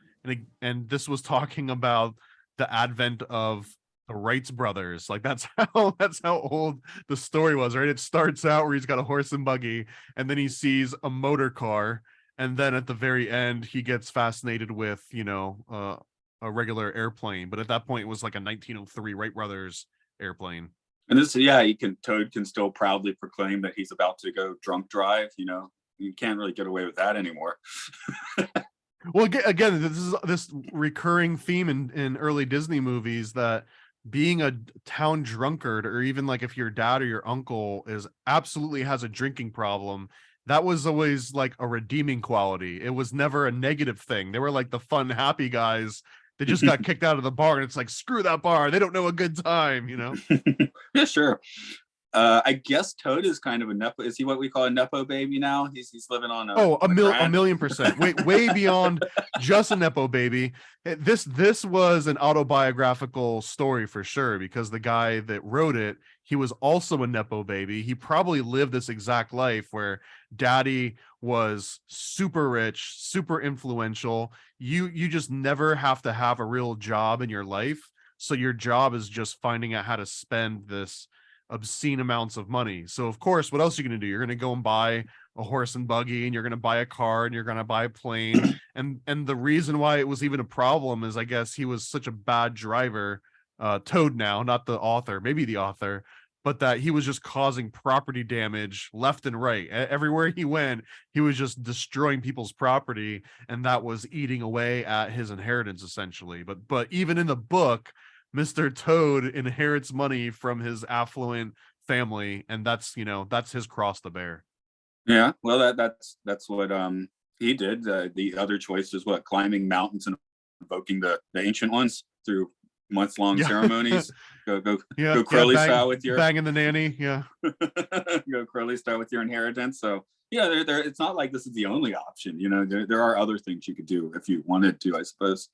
and this was talking about the advent of the Wrights brothers. Like that's how old the story was, right? It starts out where he's got a horse and buggy, and then he sees a motor car, and then at the very end he gets fascinated with a regular airplane. But at that point it was like a 1903 Wright brothers airplane. And this, Toad can still proudly proclaim that he's about to go drunk drive. You can't really get away with that anymore. Well, again, this recurring theme in early Disney movies, that being a town drunkard, or even like if your dad or your uncle absolutely has a drinking problem, that was always like a redeeming quality. It was never a negative thing. They were like the fun, happy guys that just got kicked out of the bar, and it's like, screw that bar. They don't know a good time, Yeah, sure. I guess Toad is kind of a nepo. Is he what we call a nepo baby now? He's living on a million percent. Way beyond just a nepo baby. This was an autobiographical story for sure, because the guy that wrote it, he was also a nepo baby. He probably lived this exact life where daddy was super rich, super influential. You just never have to have a real job in your life. So your job is just finding out how to spend this obscene amounts of money. So of course, what else are you going to do? You're going to go and buy a horse and buggy, and you're going to buy a car, and you're going to buy a plane. And the reason why it was even a problem is, I guess, he was such a bad driver, Toad now, not the author, maybe the author, but that he was just causing property damage left and right. Everywhere he went, he was just destroying people's property, and that was eating away at his inheritance essentially. But even in the book, Mr. Toad inherits money from his affluent family, and that's his cross to bear. Yeah, well, that's what he did. The other choice is what, climbing mountains and invoking the ancient ones through months-long ceremonies. Go Crowley style with your banging the nanny. Yeah, go Crowley style with your inheritance. So yeah, there. It's not like this is the only option. There are other things you could do if you wanted to, I suppose.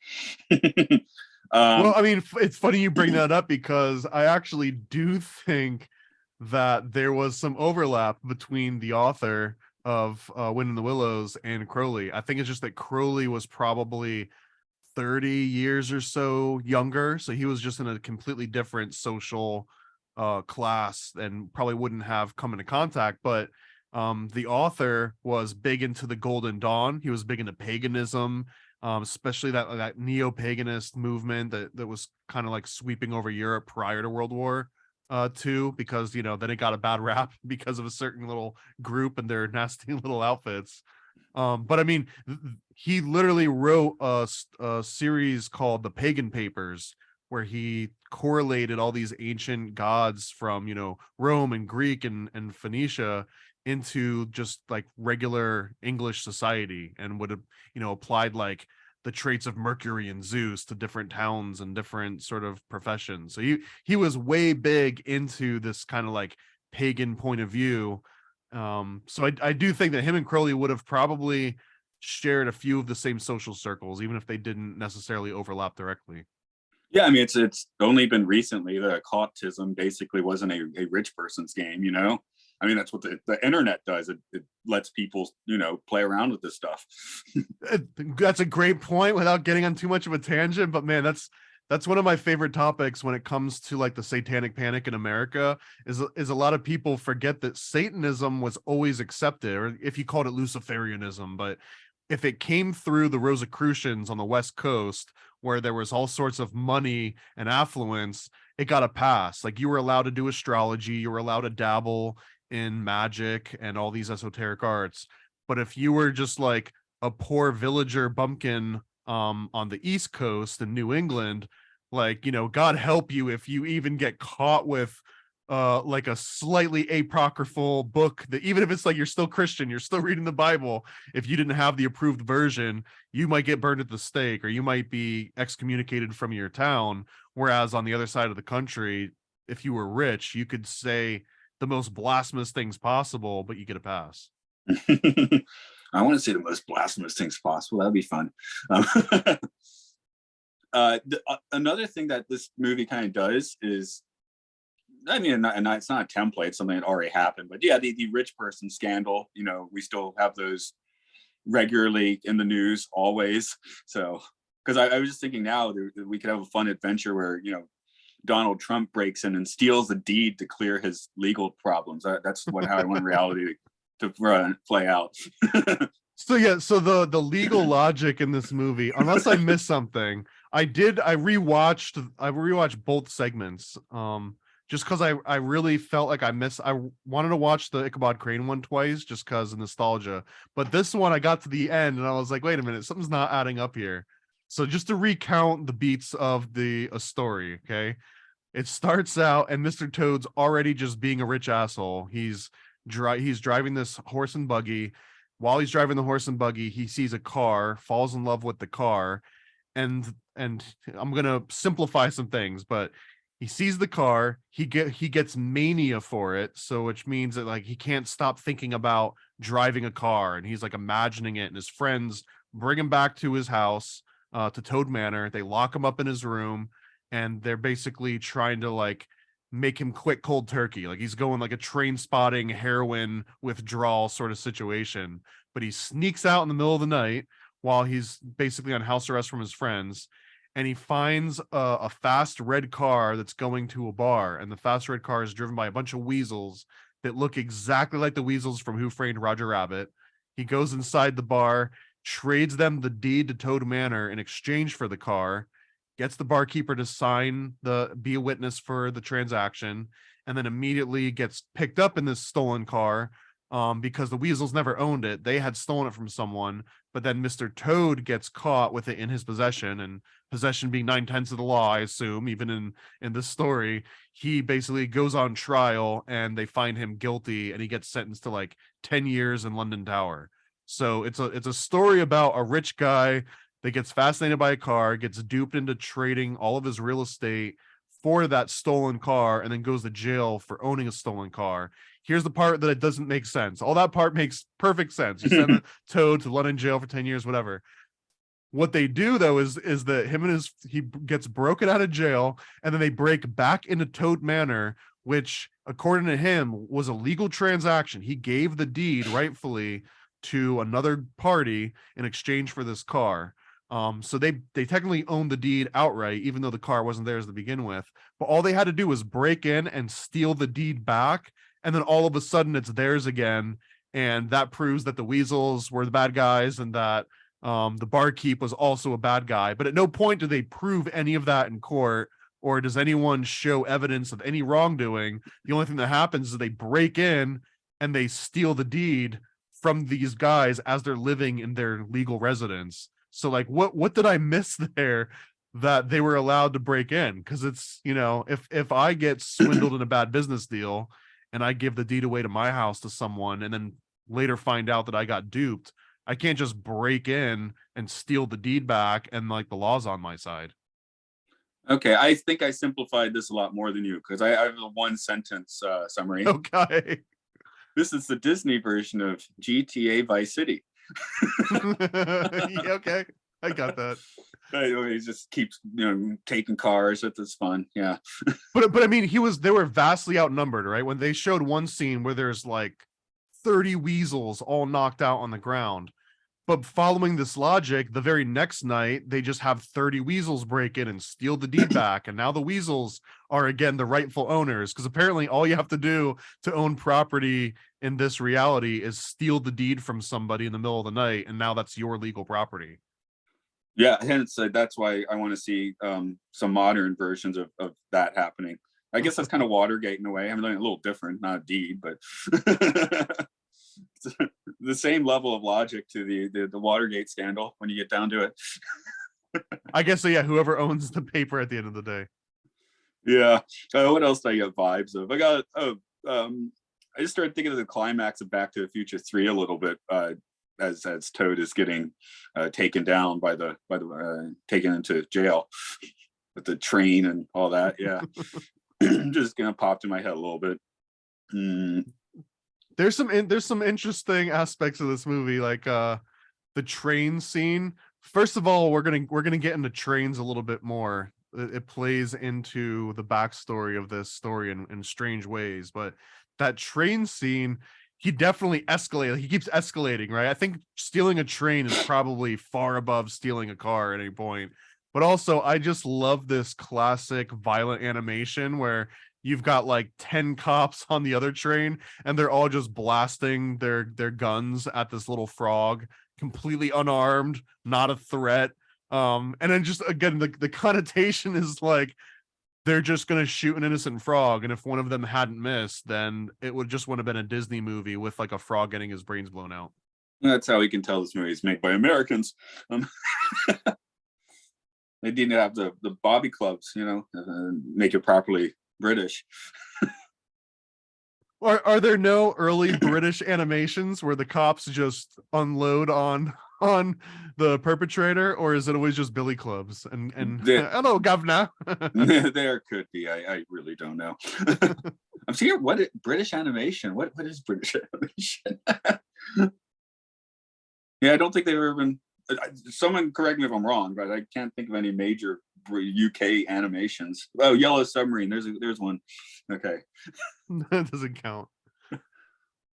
Well, I mean, it's funny you bring that up, because I actually do think that there was some overlap between the author of Wind in the Willows and Crowley. I think it's just that Crowley was probably 30 years or so younger, so he was just in a completely different social class and probably wouldn't have come into contact. But the author was big into the Golden Dawn. He was big into paganism, especially that neo-paganist movement that was kind of like sweeping over Europe prior to World War II, because then it got a bad rap because of a certain little group and their nasty little outfits. But I mean, he literally wrote a series called The Pagan Papers, where he correlated all these ancient gods from Rome and Greek and Phoenicia into just like regular English society, and would have applied like the traits of Mercury and Zeus to different towns and different sort of professions. So he was way big into this kind of like pagan point of view. So I do think that him and Crowley would have probably shared a few of the same social circles, even if they didn't necessarily overlap directly. Yeah, I mean, it's only been recently that occultism basically wasn't a rich person's game. I mean, that's what the internet does. It lets people, play around with this stuff. That's a great point, without getting on too much of a tangent. But man, that's one of my favorite topics when it comes to like the satanic panic in America, is a lot of people forget that Satanism was always accepted, or if you called it Luciferianism, but if it came through the Rosicrucians on the West Coast, where there was all sorts of money and affluence, it got a pass. Like, you were allowed to do astrology, you were allowed to dabble in magic and all these esoteric arts. But if you were just like a poor villager bumpkin on the East Coast in New England, like, you know, God help you if you even get caught with like a slightly apocryphal book, that even if it's like you're still Christian, you're still reading the Bible, if you didn't have the approved version, you might get burned at the stake, or you might be excommunicated from your town. Whereas on the other side of the country, if you were rich, you could say the most blasphemous things possible, but you get a pass. I want to say the most blasphemous things possible. That'd be fun. Another thing that this movie kind of does is, I mean, and it's not a template, something that already happened, but yeah, the rich person scandal, you know, we still have those regularly in the news always. So, because I was just thinking now that we could have a fun adventure where, you know, Donald Trump breaks in and steals the deed to clear his legal problems. That's how I want reality to play out. So yeah, so the legal logic in this movie, unless I missed something, I rewatched both segments. Just because I really felt like I wanted to watch the Ichabod Crane one twice just because of nostalgia. But this one, I got to the end and I was like, wait a minute, something's not adding up here. So just to recount the beats of a story, okay? It starts out and Mr. Toad's already just being a rich asshole. He's driving this horse and buggy. While he's driving the horse and buggy, he sees a car, falls in love with the car, and I'm gonna simplify some things, but he sees the car, he gets mania for it, so which means that like he can't stop thinking about driving a car, and he's like imagining it, and his friends bring him back to his house, to Toad Manor. They lock him up in his room, and they're basically trying to like make him quit cold turkey. Like he's going like a train spotting heroin withdrawal sort of situation, but he sneaks out in the middle of the night while he's basically on house arrest from his friends, and he finds a fast red car that's going to a bar, and the fast red car is driven by a bunch of weasels that look exactly like the weasels from Who Framed Roger Rabbit. He goes inside the bar, trades them the deed to Toad Manor in exchange for the car, gets the barkeeper to be a witness for the transaction, and then immediately gets picked up in this stolen car, because the weasels never owned it. They had stolen it from someone, but then Mr. Toad gets caught with it in his possession, and possession being 9/10 of the law, I assume, even in this story, he basically goes on trial and they find him guilty and he gets sentenced to like 10 years in London Tower. So it's a story about a rich guy that gets fascinated by a car, gets duped into trading all of his real estate for that stolen car, and then goes to jail for owning a stolen car. Here's the part that it doesn't make sense. All that part makes perfect sense. You send Toad to London jail for 10 years, whatever. What they do though is that he gets broken out of jail, and then they break back into Toad Manor, which according to him was a legal transaction. He gave the deed rightfully to another party in exchange for this car. So they technically owned the deed outright, even though the car wasn't theirs to begin with. But all they had to do was break in and steal the deed back, and then all of a sudden it's theirs again. And that proves that the weasels were the bad guys, and that the barkeep was also a bad guy. But at no point do they prove any of that in court, or does anyone show evidence of any wrongdoing. The only thing that happens is they break in and they steal the deed from these guys as they're living in their legal residence. So like, what did I miss there that they were allowed to break in? Because it's, you know, if I get swindled in a bad business deal and I give the deed away to my house to someone and then later find out that I got duped, I can't just break in and steal the deed back and like the law's on my side. Okay, I think I simplified this a lot more than you, because I have a one sentence summary. Okay. This is the Disney version of GTA Vice City. Yeah, okay, I got that. He just keeps, you know, taking cars. It's fun. Yeah. But I mean, they were vastly outnumbered, right? When they showed one scene where there's like 30 weasels all knocked out on the ground, But following this logic, the very next night, they just have 30 weasels break in and steal the deed back. And now the weasels are again the rightful owners. Because apparently all you have to do to own property in this reality is steal the deed from somebody in the middle of the night. And now that's your legal property. Yeah, hence that's why I want to see some modern versions of that happening. I guess that's kind of Watergate in a way. I mean, a little different, not a deed, but the same level of logic to the Watergate scandal when you get down to it. I guess so. Yeah, whoever owns the paper at the end of the day. Yeah. What else do I get vibes of? I just started thinking of the climax of Back to the Future 3 a little bit. As Toad is getting taken down by the taken into jail with the train and all that. Yeah. Just gonna pop in my head a little bit. There's some interesting aspects of this movie, like the train scene. First of all, we're gonna get into trains a little bit more. It plays into the backstory of this story in strange ways, but that train scene, he definitely escalated. He keeps escalating, right? I think stealing a train is probably far above stealing a car at any point. But also, I just love this classic violent animation where you've got like 10 cops on the other train and they're all just blasting their guns at this little frog, completely unarmed, not a threat. And then just again, the connotation is like they're just gonna shoot an innocent frog, and if one of them hadn't missed, then it would have been a Disney movie with like a frog getting his brains blown out. That's how we can tell this movie is made by Americans. They didn't have the bobby clubs, make it properly British. Are there no early British animations where the cops just unload on the perpetrator, or is it always just billy clubs and hello governor? There could be. I really don't know. I'm seeing British animation. What is British animation? Yeah, I don't think they've ever been. Someone correct me if I'm wrong, but I can't think of any major UK animations. Oh, Yellow Submarine. There's one. Okay. That doesn't count.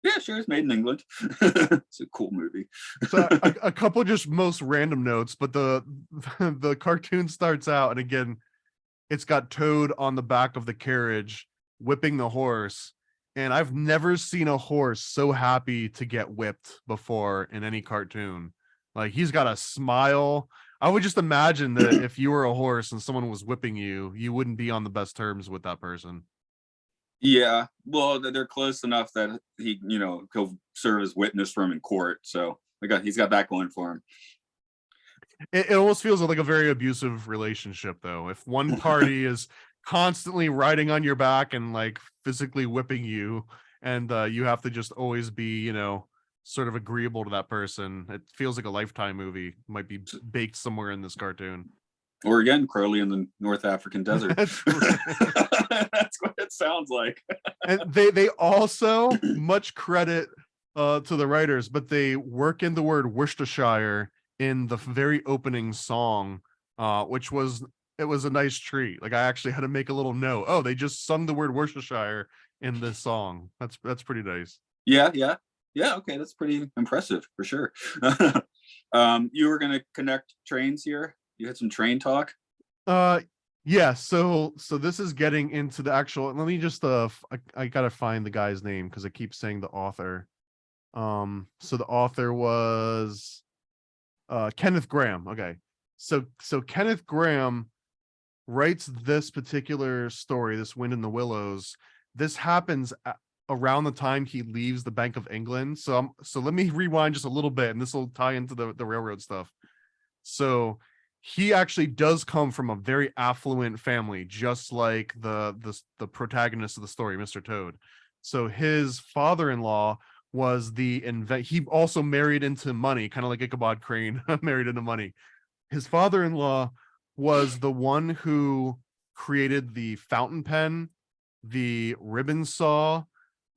Yeah, sure. It's made in England. It's a cool movie. So a couple just most random notes, but the cartoon starts out, and again, it's got Toad on the back of the carriage whipping the horse. And I've never seen a horse so happy to get whipped before in any cartoon. Like, he's got a smile. I would just imagine that if you were a horse and someone was whipping you, you wouldn't be on the best terms with that person. Yeah, well, they're close enough that he'll serve as witness for him in court. So he's got that going for him. It almost feels like a very abusive relationship, though. If one party is constantly riding on your back and like physically whipping you, and you have to just always be, sort of agreeable to that person, it feels like a Lifetime movie might be baked somewhere in this cartoon. Or again, Crowley in the North African desert. That's what it sounds like. And they also, much credit to the writers, but they work in the word Worcestershire in the very opening song, which was a nice treat. Like, I actually had to make a little note. Oh, they just sung the word Worcestershire in this song. That's pretty nice. Yeah. Okay, that's pretty impressive for sure. You were gonna connect trains here. You had some train talk. Yeah. So this is getting into the actual. Let me just I gotta find the guy's name because I keep saying the author. So the author was Kenneth Grahame. Okay. So Kenneth Grahame writes this particular story, this Wind in the Willows. This happens around the time he leaves the Bank of England. So let me rewind just a little bit, and this will tie into the railroad stuff. So he actually does come from a very affluent family, just like the protagonist of the story, Mr. Toad. So his father-in-law was he also married into money, kind of like Ichabod Crane married into money. His father-in-law was the one who created the fountain pen, the ribbon saw,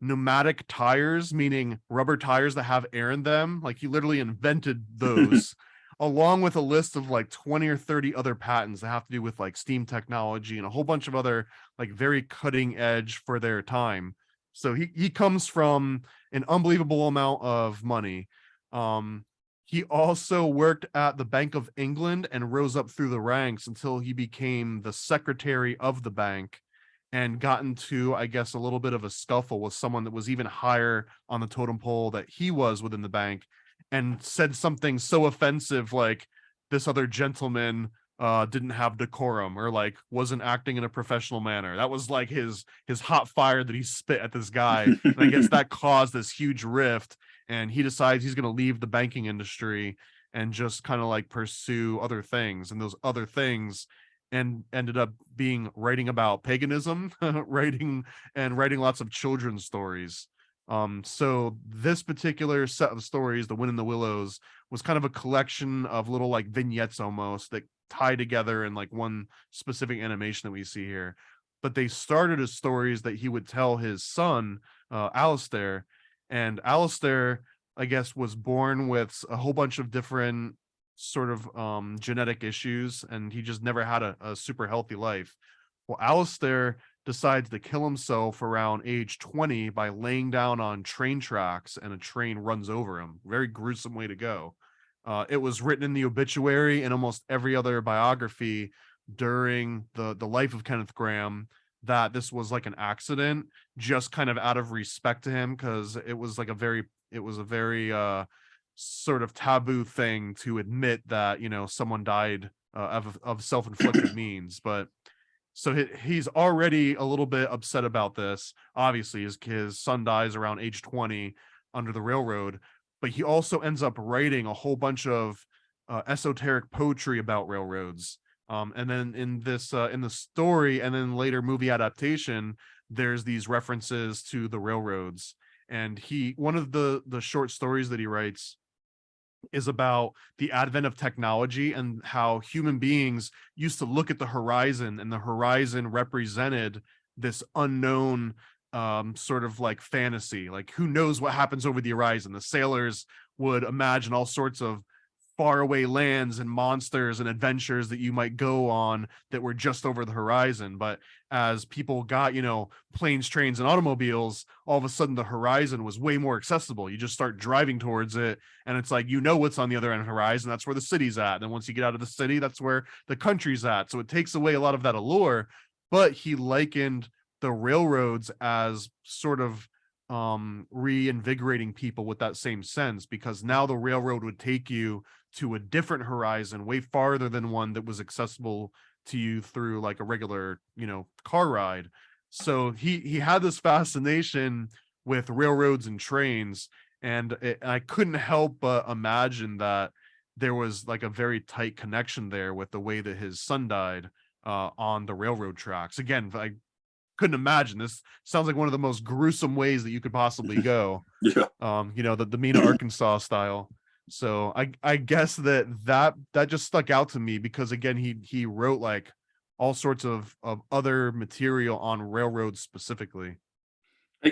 pneumatic tires, meaning rubber tires that have air in them. Like, he literally invented those. Along with a list of like 20 or 30 other patents that have to do with like steam technology and a whole bunch of other like very cutting edge for their time. So he comes from an unbelievable amount of money. He also worked at the Bank of England and rose up through the ranks until he became the secretary of the bank and got into, I guess, a little bit of a scuffle with someone that was even higher on the totem pole that he was within the bank, and said something so offensive like this other gentleman didn't have decorum, or like wasn't acting in a professional manner. That was like his hot fire that he spit at this guy. And I guess that caused this huge rift, and he decides he's going to leave the banking industry and just kind of like pursue other things. And those other things and ended up being writing about paganism, writing lots of children's stories. So this particular set of stories, The Wind in the Willows, was kind of a collection of little like vignettes almost that tie together in like one specific animation that we see here. But they started as stories that he would tell his son, Alistair. And Alistair, I guess, was born with a whole bunch of different sort of genetic issues, and he just never had a super healthy life. Well, Alistair decides to kill himself around age 20 by laying down on train tracks, and a train runs over him. Very gruesome way to go. It was written in the obituary and almost every other biography during the life of Kenneth Grahame that this was like an accident, just kind of out of respect to him, because it was like a very sort of taboo thing to admit that, you know, someone died of self-inflicted means. But so he's already a little bit upset about this. Obviously, his son dies around age 20 under the railroad, but he also ends up writing a whole bunch of esoteric poetry about railroads. And then in the story and then later movie adaptation, there's these references to the railroads. And one of the short stories that he writes is about the advent of technology and how human beings used to look at the horizon, and the horizon represented this unknown sort of like fantasy, like who knows what happens over the horizon. The sailors would imagine all sorts of faraway lands and monsters and adventures that you might go on that were just over the horizon. But as people got, you know, planes, trains, and automobiles, all of a sudden the horizon was way more accessible. You just start driving towards it, and it's like, you know, what's on the other end of the horizon. That's where the city's at. And then once you get out of the city, that's where the country's at. So it takes away a lot of that allure. But he likened the railroads as sort of reinvigorating people with that same sense, because now the railroad would take you to a different horizon, way farther than one that was accessible to you through like a regular, you know, car ride. So he had this fascination with railroads and trains, and I couldn't help but imagine that there was like a very tight connection there with the way that his son died on the railroad tracks. Again, I couldn't imagine. This sounds like one of the most gruesome ways that you could possibly go. Yeah. You know, the Mena, Arkansas style. So I guess that just stuck out to me because again, he wrote like all sorts of other material on railroads specifically.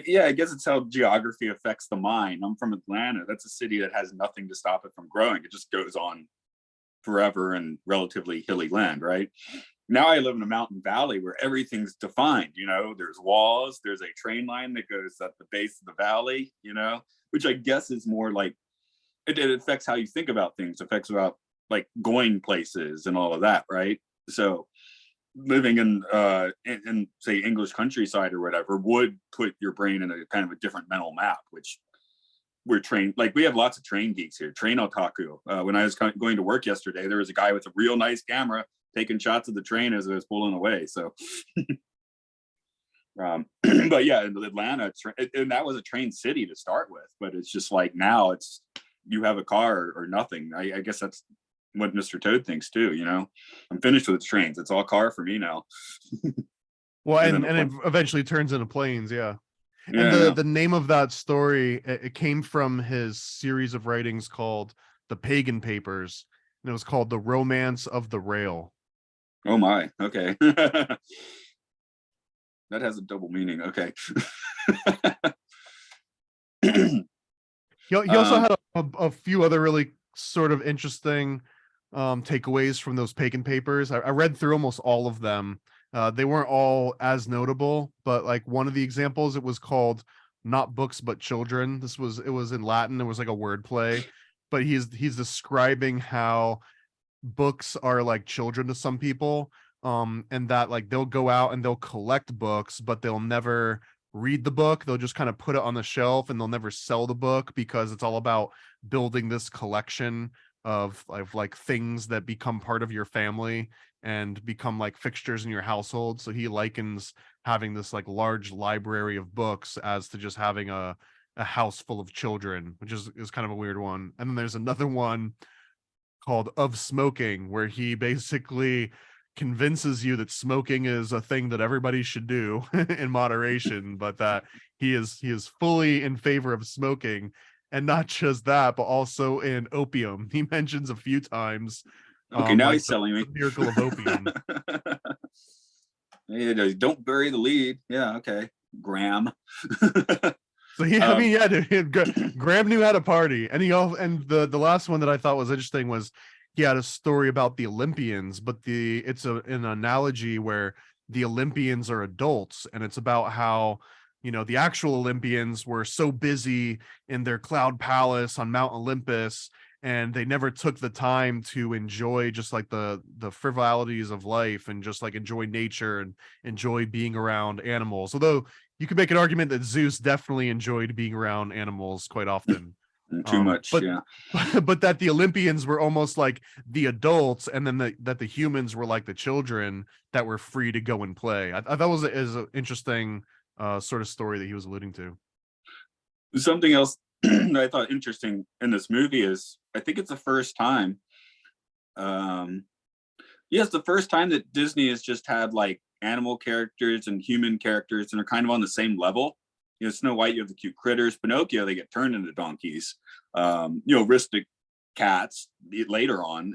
Yeah, I guess it's how geography affects the mind. I'm from Atlanta. That's a city that has nothing to stop it from growing. It just goes on forever in relatively hilly land, right? Now I live in a mountain valley where everything's defined. You know, there's walls, there's a train line that goes at the base of the valley, you know, which I guess is more like it affects how you think about things, affects about like going places and all of that, right? So living in say English countryside or whatever would put your brain in a kind of a different mental map, which we're trained, like we have lots of train geeks here, train otaku. When I was going to work yesterday, there was a guy with a real nice camera taking shots of the train as it was pulling away. So but yeah, in Atlanta, and that was a train city to start with, but it's just like now it's you have a car or nothing. I guess that's what Mr. Toad thinks too, you know. I'm finished with trains. It's all car for me now. Well, and it eventually turns into planes, yeah. Yeah, And yeah. the name of that story, it came from his series of writings called The Pagan Papers, and it was called The Romance of the Rail. Oh my, okay. That has a double meaning. Okay. He also had a few other really sort of interesting takeaways from those pagan papers. I read through almost all of them. They weren't all as notable, but like one of the examples, it was called Not Books But Children. It was in Latin. It was like a word play, but he's describing how books are like children to some people, and that like they'll go out and they'll collect books, but they'll never read the book. They'll just kind of put it on the shelf and they'll never sell the book because it's all about building this collection of like things that become part of your family and become like fixtures in your household. So he likens having this like large library of books as to just having a house full of children, which is kind of a weird one. And then there's another one called Of Smoking, where he basically convinces you that smoking is a thing that everybody should do in moderation, but that he is fully in favor of smoking. And not just that, but also in opium. He mentions a few times Okay, now like he's selling me. the miracle of opium. Yeah, don't bury the lead. Yeah, okay. Graham. So yeah, I mean, yeah, dude, Graham knew how to party, and and the last one that I thought was interesting was he had a story about the Olympians, but it's an analogy where the Olympians are adults, and it's about how the actual Olympians were so busy in their cloud palace on Mount Olympus, and they never took the time to enjoy just like the frivolities of life and just like enjoy nature and enjoy being around animals. Although you could make an argument that Zeus definitely enjoyed being around animals quite often. Too much, but yeah. but that the Olympians were almost like the adults, and then that the humans were like the children that were free to go and play. I thought was an interesting sort of story that he was alluding to. Something else that I thought interesting in this movie is I think it's the first time. It's the first time that Disney has just had like animal characters and human characters and are kind of on the same level. Snow White, you have the cute critters. Pinocchio, they get turned into donkeys. Ristic cats later on,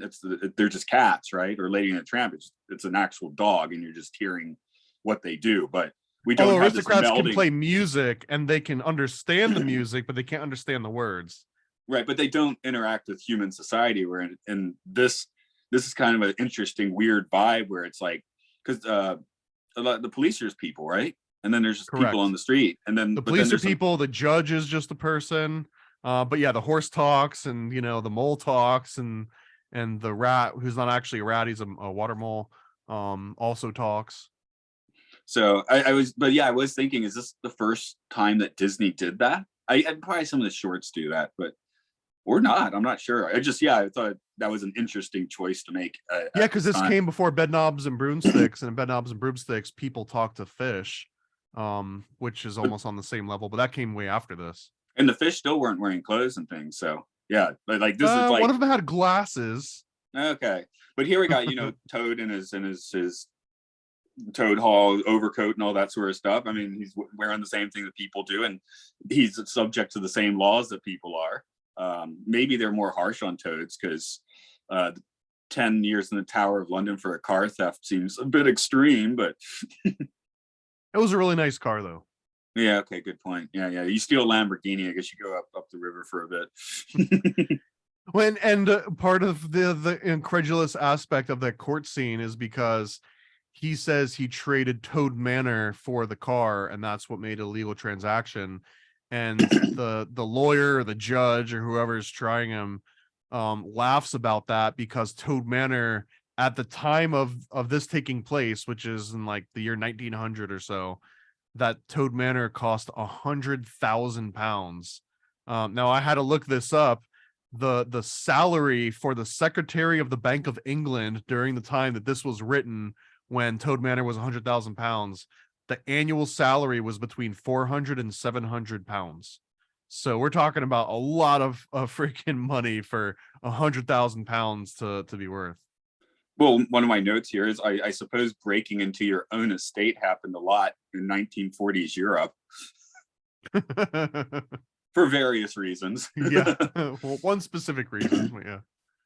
they're just cats, right? Or Lady and the Tramp, it's an actual dog, and you're just hearing what they do. But we don't have aristocrats this melding. Can play music and they can understand the music, but they can't understand the words. Right, but they don't interact with human society. Where in this is kind of an interesting, weird vibe where it's like, because a lot of the police are people, right? And then there's just Correct. people on the street, and then the police are people. The judge is just a person. But yeah, the horse talks, and the mole talks, and the rat, who's not actually a rat, he's a water mole, also talks. So I was thinking, is this the first time that Disney did that? I'd probably some of the shorts do that, but or not. I'm not sure. I thought that was an interesting choice to make. Yeah, because this came before Bedknobs and Broomsticks, and in Bedknobs and Broomsticks, people talk to fish, which is almost on the same level, but that came way after this. And the fish still weren't wearing clothes and things. So yeah, like this is like one of them had glasses. Okay, but here we got Toad in his Toad Hall overcoat and all that sort of stuff. I mean, he's wearing the same thing that people do, and he's subject to the same laws that people are. Maybe they're more harsh on toads because 10 years in the Tower of London for a car theft seems a bit extreme, but it was a really nice car though. Yeah, okay, good point. Yeah. You steal a Lamborghini, I guess you go up the river for a bit. Part of the incredulous aspect of that court scene is because he says he traded Toad Manor for the car, and that's what made a legal transaction. And the lawyer or the judge or whoever's trying him laughs about that, because Toad Manor at the time of this taking place, which is in like the year 1900 or so, that Toad Manor cost £100,000. Now I had to look this up. The salary for the Secretary of the Bank of England during the time that this was written, when Toad Manor was £100,000, the annual salary was between £400 and £700. So we're talking about a lot of freaking money for £100,000 to be worth. Well, one of my notes here is I suppose breaking into your own estate happened a lot in 1940s Europe. For various reasons. Yeah. Well, one specific reason. Yeah.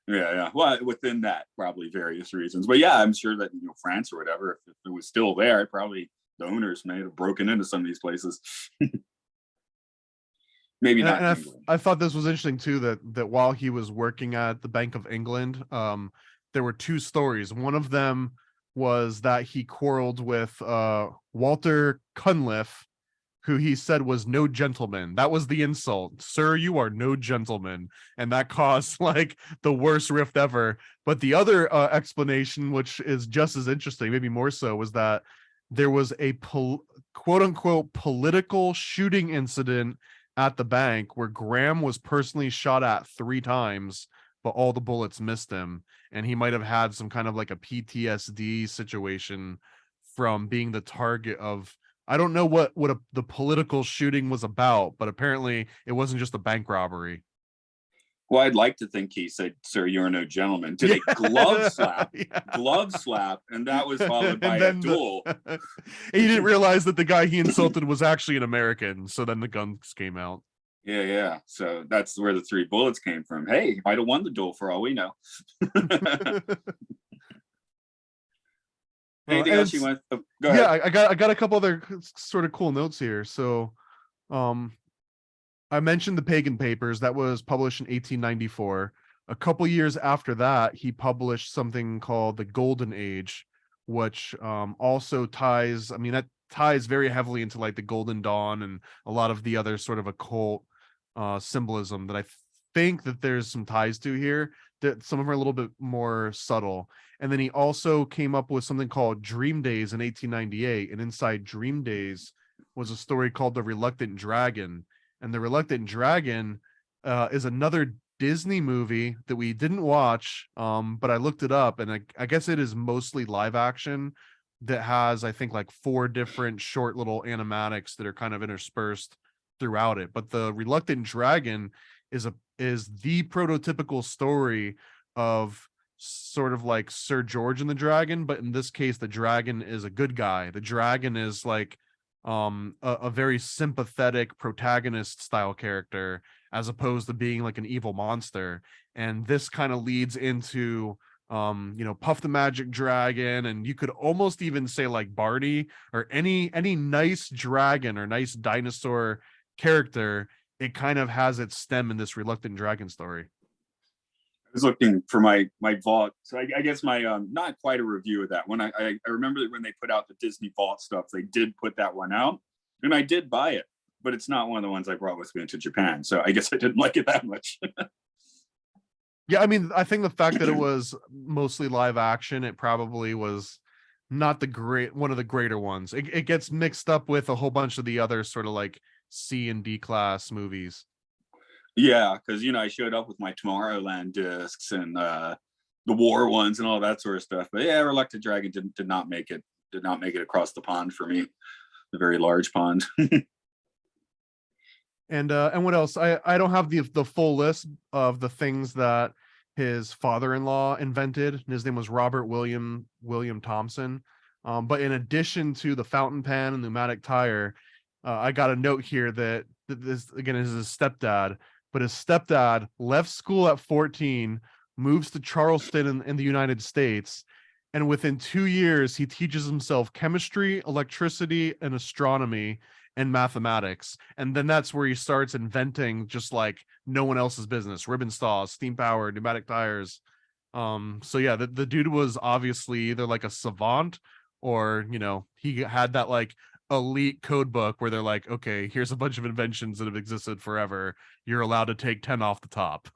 Yeah. Well, within that, probably various reasons. But yeah, I'm sure that France or whatever, if it was still there, probably the owners may have broken into some of these places. Maybe not. And I thought this was interesting too, that while he was working at the Bank of England, there were two stories. One of them was that he quarreled with Walter Cunliffe, who he said was no gentleman. That was the insult. Sir, you are no gentleman. And that caused like the worst rift ever. But the other explanation, which is just as interesting, maybe more so, was that there was a quote unquote political shooting incident at the bank where Graham was personally shot at 3 times, but all the bullets missed him. And he might have had some kind of like a PTSD situation from being the target of, I don't know what the political shooting was about, but apparently it wasn't just a bank robbery. Well, I'd like to think he said, "Sir, you're no gentleman." Did a glove slap, and that was followed by a duel. He didn't realize that the guy he insulted was actually an American, so then the guns came out. Yeah. So that's where the 3 bullets came from. Hey, he might have won the duel for all we know. Anything else you want? Oh, go ahead. Yeah, I got a couple other sort of cool notes here. So, I mentioned the Pagan Papers that was published in 1894. A couple years after that, he published something called the Golden Age, which also ties. I mean, that ties very heavily into like the Golden Dawn and a lot of the other sort of occult symbolism that I think that there's some ties to here. That some of them are a little bit more subtle. And then he also came up with something called Dream Days in 1898. And inside Dream Days was a story called The Reluctant Dragon. And The Reluctant Dragon is another Disney movie that we didn't watch, but I looked it up, and I guess it is mostly live action that has, I think, like 4 different short little animatics that are kind of interspersed throughout it. But The Reluctant Dragon is the prototypical story of sort of like Sir George and the Dragon, but in this case the dragon is a good guy. The dragon is like a very sympathetic protagonist style character as opposed to being like an evil monster. And this kind of leads into Puff the Magic Dragon, and you could almost even say like Barney or any nice dragon or nice dinosaur character. It kind of has its stem in this Reluctant Dragon story. I was looking for my vault, so I guess my not quite a review of that one. I remember that when they put out the Disney Vault stuff, they did put that one out, and I did buy it, but it's not one of the ones I brought with me into Japan. So I guess I didn't like it that much. Yeah, I mean, I think the fact that it was mostly live action, it probably was not one of the greater ones. It gets mixed up with a whole bunch of the other sort of like C and D class movies. Yeah, because I showed up with my Tomorrowland discs and the war ones and all that sort of stuff. But yeah, Reluctant Dragon did not make it across the pond for me, the very large pond. And what else? I don't have the full list of the things that his father-in-law invented. His name was Robert William Thompson. But in addition to the fountain pen and pneumatic tire, I got a note here that this again is his stepdad. But his stepdad left school at 14, moves to Charleston in the United States, and within 2 years, he teaches himself chemistry, electricity, and astronomy and mathematics. And then that's where he starts inventing just like no one else's business: ribbon saws, steam powered, pneumatic tires. So yeah, the dude was obviously either like a savant or, he had that like elite code book where they're like, okay, here's a bunch of inventions that have existed forever. You're allowed to take 10 off the top.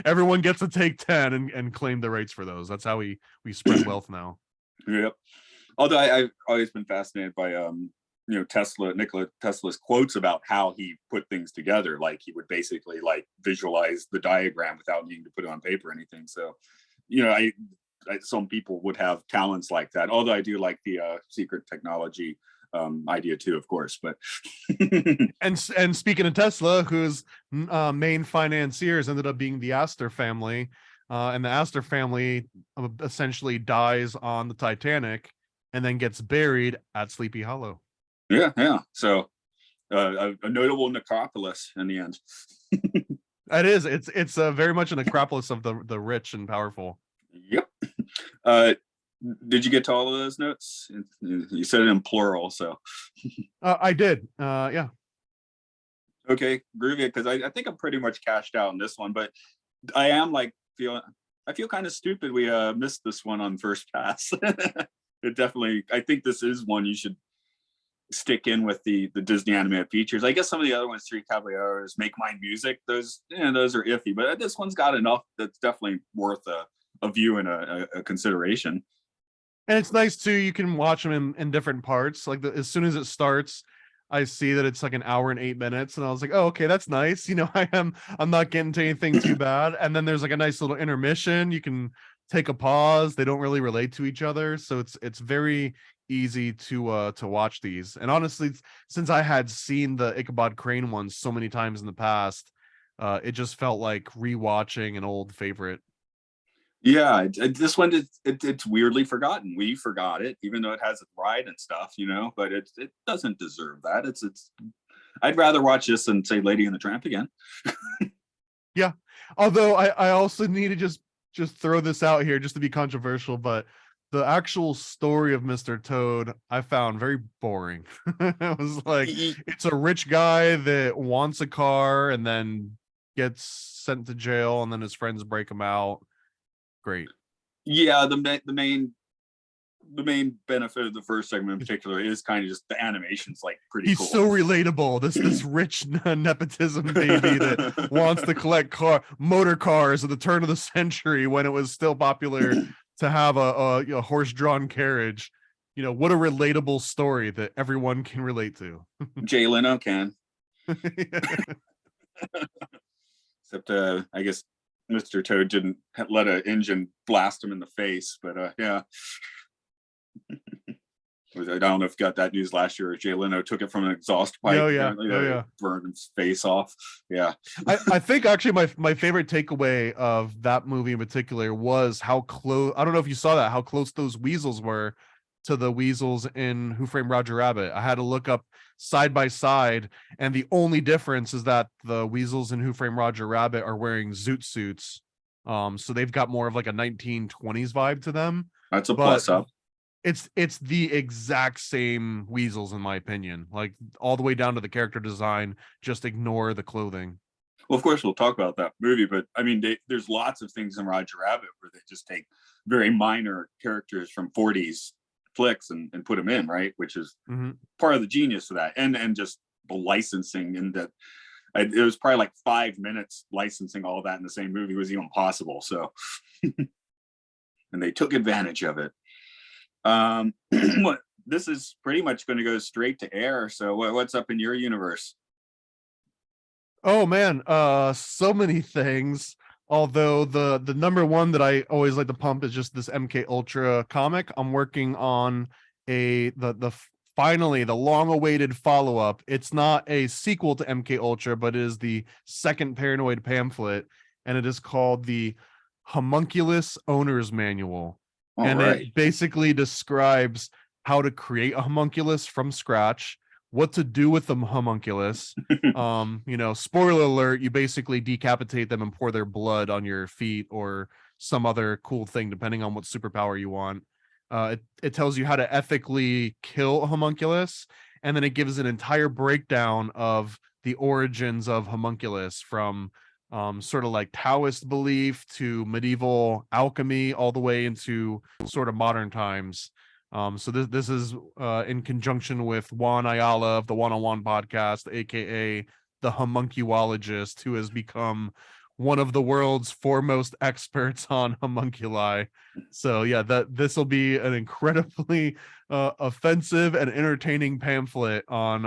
Everyone gets to take 10 and claim the rights for those. That's how we spread wealth now. Yep. Although I've always been fascinated by Nikola Tesla's quotes about how he put things together. Like he would basically like visualize the diagram without needing to put it on paper or anything. So, some people would have talents like that. Although I do like the secret technology idea too, of course. But and speaking of Tesla, whose main financiers ended up being the Astor family, and the Astor family essentially dies on the Titanic and then gets buried at Sleepy Hollow. Yeah. So a notable necropolis in the end. It is. It's very much a necropolis of the rich and powerful. Yep. Did you get to all of those notes? You said it in plural, so. I did. Yeah. Okay, groovy. Because I think I'm pretty much cashed out on this one, but I am like I feel kind of stupid we missed this one on first pass. It definitely. I think this is one you should stick in with the Disney animated features. I guess some of the other ones, Three Caballeros, Make Mine Music, those those are iffy, but this one's got enough that's definitely worth a view and a consideration. And it's nice too. You can watch them in different parts. Like as soon as it starts, I see that it's like an hour and 8 minutes, and I was like, oh, okay, that's nice. I'm not getting to anything too bad. And then there's like a nice little intermission. You can take a pause. They don't really relate to each other, so it's very easy to watch these. And honestly, since I had seen the Ichabod Crane ones so many times in the past, it just felt like rewatching an old favorite. Yeah, this one it's weirdly forgotten. We forgot it, even though it has a ride and stuff, but it doesn't deserve that. It's. I'd rather watch this than say Lady and the Tramp again. Yeah, although I also need to just throw this out here just to be controversial, but the actual story of Mr. Toad I found very boring. It was like it's a rich guy that wants a car and then gets sent to jail, and then his friends break him out. Great. Yeah, the main benefit of the first segment in particular is kind of just the animation's like pretty He's cool. so relatable. This rich nepotism baby that wants to collect motor cars at the turn of the century when it was still popular to have a horse-drawn carriage. What a relatable story that everyone can relate to. Jay Leno can. Except I guess Mr. Toad didn't let an engine blast him in the face, but yeah. I don't know if you got that news last year. Jay Leno took it from an exhaust pipe. Oh yeah. Burned his face off. Yeah. I think actually my favorite takeaway of that movie in particular was how close. I don't know if you saw that, how close those weasels were to the weasels in Who Framed Roger Rabbit. I had to look up side by side, and the only difference is that the weasels in Who Framed Roger Rabbit are wearing zoot suits. So they've got more of like a 1920s vibe to them. That's a plus up. It's the exact same weasels in my opinion, like all the way down to the character design. Just ignore the clothing. Well, of course we'll talk about that movie, but I mean there's lots of things in Roger Rabbit where they just take very minor characters from 40s flicks and put them in, right, which is part of the genius of that, and just the licensing, and that it was probably like 5 minutes licensing all that in the same movie was even possible, so and they took advantage of it. This is pretty much going to go straight to air, so what's up in your universe? Oh man, so many things. Although the number one that I always like to pump is just this MK Ultra comic. I'm working on the finally the long-awaited follow-up. It's not a sequel to MK Ultra, but it is the second Paranoid pamphlet, and it is called the Homunculus Owner's Manual. It basically describes how to create a homunculus from scratch, what to do with the homunculus. Spoiler alert, you basically decapitate them and pour their blood on your feet or some other cool thing, depending on what superpower you want. It tells you how to ethically kill a homunculus, and then it gives an entire breakdown of the origins of homunculus, from sort of like Taoist belief to medieval alchemy, all the way into sort of modern times. So this is in conjunction with Juan Ayala of the One-on-One podcast, aka the homunculologist, who has become one of the world's foremost experts on homunculi. So yeah, this will be an incredibly offensive and entertaining pamphlet on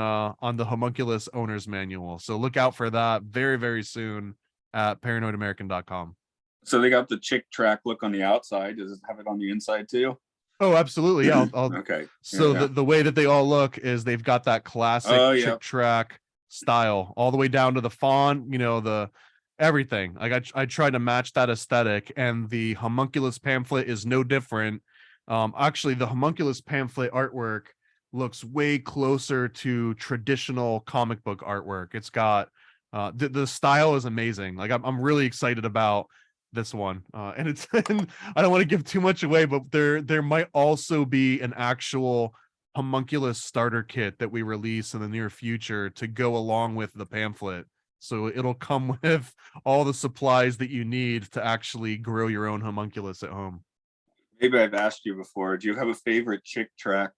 the Homunculus Owner's Manual. So look out for that very, very soon at paranoidamerican.com. So they got the chick track look on the outside. Does it have it on the inside too? Oh, absolutely. Yeah. Okay. So the way that they all look is they've got that classic chick track style all the way down to the font, the everything. Like I tried to match that aesthetic, and the homunculus pamphlet is no different. Actually, the homunculus pamphlet artwork looks way closer to traditional comic book artwork. It's got the style is amazing. Like I'm really excited about this one, and it's and I don't want to give too much away, but there might also be an actual homunculus starter kit that we release in the near future to go along with the pamphlet. So it'll come with all the supplies that you need to actually grow your own homunculus at home. Maybe I've asked you before, do you have a favorite chick track?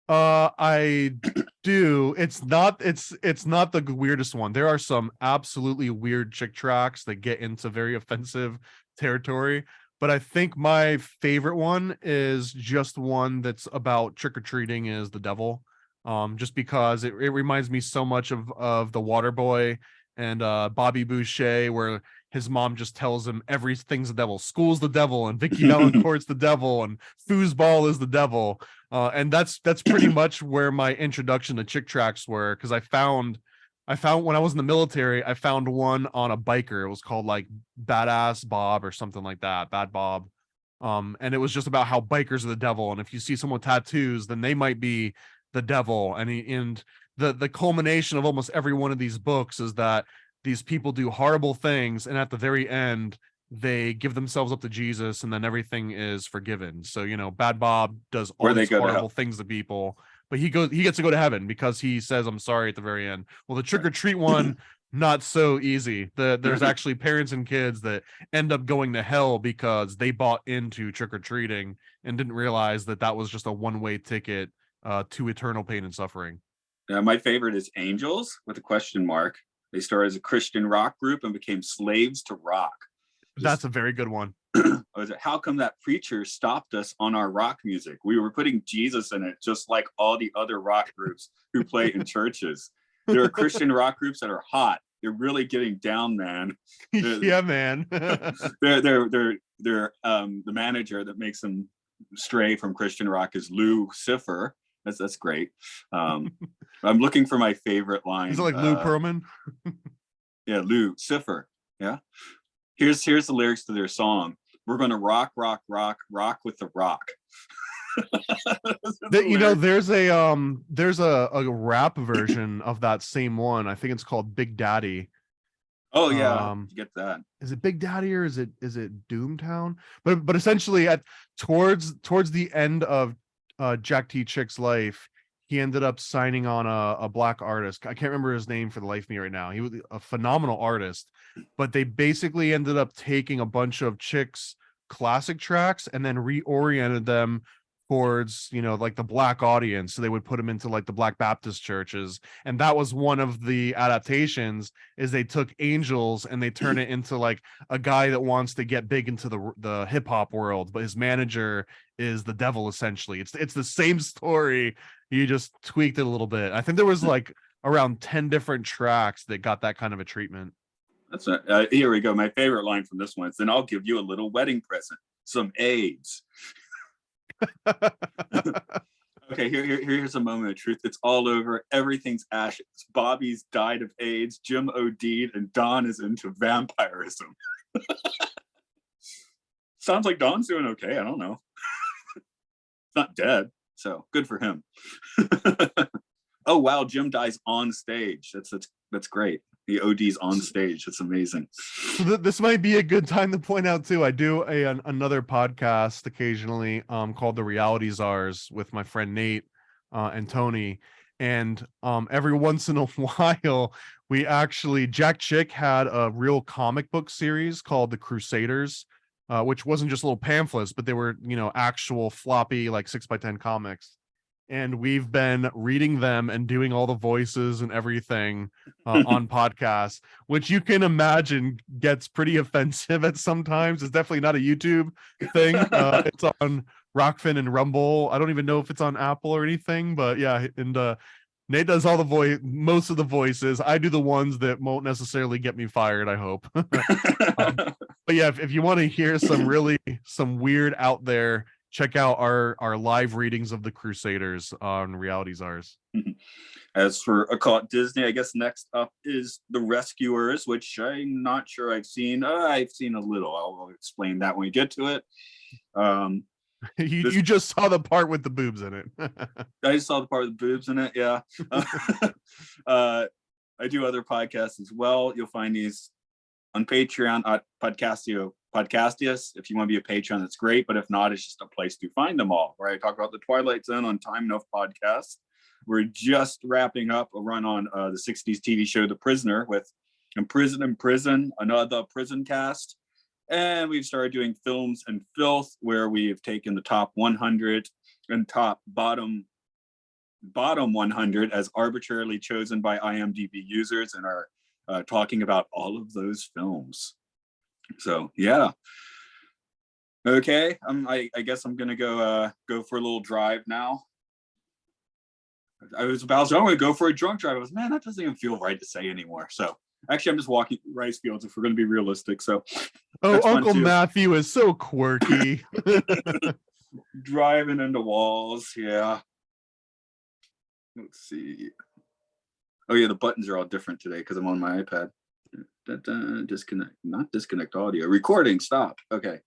I do. It's not the weirdest one. There are some absolutely weird chick tracks that get into very offensive territory, but I think my favorite one is just one that's about trick or treating is the devil. Just because it reminds me so much of the Water Boy and Bobby Boucher, where his mom just tells him everything's the devil. School's the devil, and Vicky Valancourt's the devil, and foosball is the devil. And that's pretty much where my introduction to chick tracks were, because I found when I was in the military, I found one on a biker. It was called like Badass Bob or something like that, Bad Bob. And it was just about how bikers are the devil, and if you see someone with tattoos, then they might be the devil. And the culmination of almost every one of these books is that these people do horrible things, and at the very end, they give themselves up to Jesus, and then everything is forgiven. So, Bad Bob does all Where they these go to horrible hell. things to people, but he gets to go to heaven because he says, I'm sorry at the very end. Well, the trick Right. or treat one, not so easy. There's actually parents and kids that end up going to hell because they bought into trick or treating and didn't realize that that was just a one-way ticket to eternal pain and suffering. My favorite is Angels with a question mark. They started as a Christian rock group and became slaves to rock. That's Just a very good one. was it, how come that preacher stopped us on our rock music? We were putting Jesus in it, just like all the other rock groups who play in churches. There are Christian rock groups that are hot. They're really getting down, man. Yeah, man. The manager that makes them stray from Christian rock is Lou Cipher. That's great. I'm looking for my favorite Is it line. like Lou Pearlman? Yeah, Lou Cipher. Yeah. Here's the lyrics to their song. We're gonna rock, rock, rock, rock with the rock. There's a rap version of that same one. I think it's called Big Daddy. Oh yeah, Um, you get that. is it Big Daddy or is it Doomtown? But essentially at towards the end of Jack T. Chick's life, he ended up signing on a black artist. I can't remember his name for the life of me right now. He was a phenomenal artist, but they basically ended up taking a bunch of Chick's classic tracks and then reoriented them towards, like the black audience. So they would put them into like the Black Baptist churches. And that was one of the adaptations, is they took Angels and they turn it into like a guy that wants to get big into the hip hop world, but his manager is the devil. Essentially, it's the same story, you just tweaked it a little bit. I think there was like around 10 different tracks that got that kind of a treatment. That's here we go. My favorite line from this one is, "Then I'll give you a little wedding present, some AIDS." Okay, here's a moment of truth. It's all over. Everything's ashes. Bobby's died of AIDS. Jim OD'd, and Don is into vampirism. Sounds like Don's doing okay. I don't know. It's not dead, so good for him. Oh wow, Jim dies on stage. That's great. The OD's on stage. That's amazing. So this might be a good time to point out too. I do another podcast occasionally, called The Reality Czars with my friend Nate and Tony, and every once in a while we actually Jack Chick had a real comic book series called The Crusaders, which wasn't just little pamphlets, but they were actual floppy like 6x10 comics. And we've been reading them and doing all the voices and everything on podcasts, which you can imagine gets pretty offensive at sometimes. It's definitely not a YouTube thing. It's on Rockfin and Rumble. I don't even know if it's on Apple or anything, but yeah. And Nate does all the most of the voices. I do the ones that won't necessarily get me fired, I hope. But yeah, if you want to hear some weird out there, check out our live readings of the Crusaders on Reality Czars. As for Occult Disney, I guess next up is The Rescuers, which I'm not sure I've seen. I've seen a little. I'll explain that when we get to it. You just saw the part with the boobs in it. I just saw the part with the boobs in it. Yeah. I do other podcasts as well. You'll find these on Patreon at Podcastius. If you want to be a patron, that's great. But if not, it's just a place to find them all. Where I talk about the Twilight Zone on Time Enough podcast. We're just wrapping up a run on the 60s TV show The Prisoner with In Prison, another prison cast. And we've started doing Films and Filth, where we've taken the top 100 and top bottom bottom 100 as arbitrarily chosen by IMDb users and are talking about all of those films. So yeah. Okay, I guess I'm gonna go for a little drive now. I was about to, I'm gonna go for a drunk drive. I was, man, that doesn't even feel right to say anymore. So actually, I'm just walking rice fields if we're gonna be realistic. So Oh, that's fun Uncle too. Matthew is so quirky. Driving into walls, yeah. Let's see. Oh yeah, the buttons are all different today because I'm on my iPad. Disconnect, not disconnect audio. Recording, stop. Okay.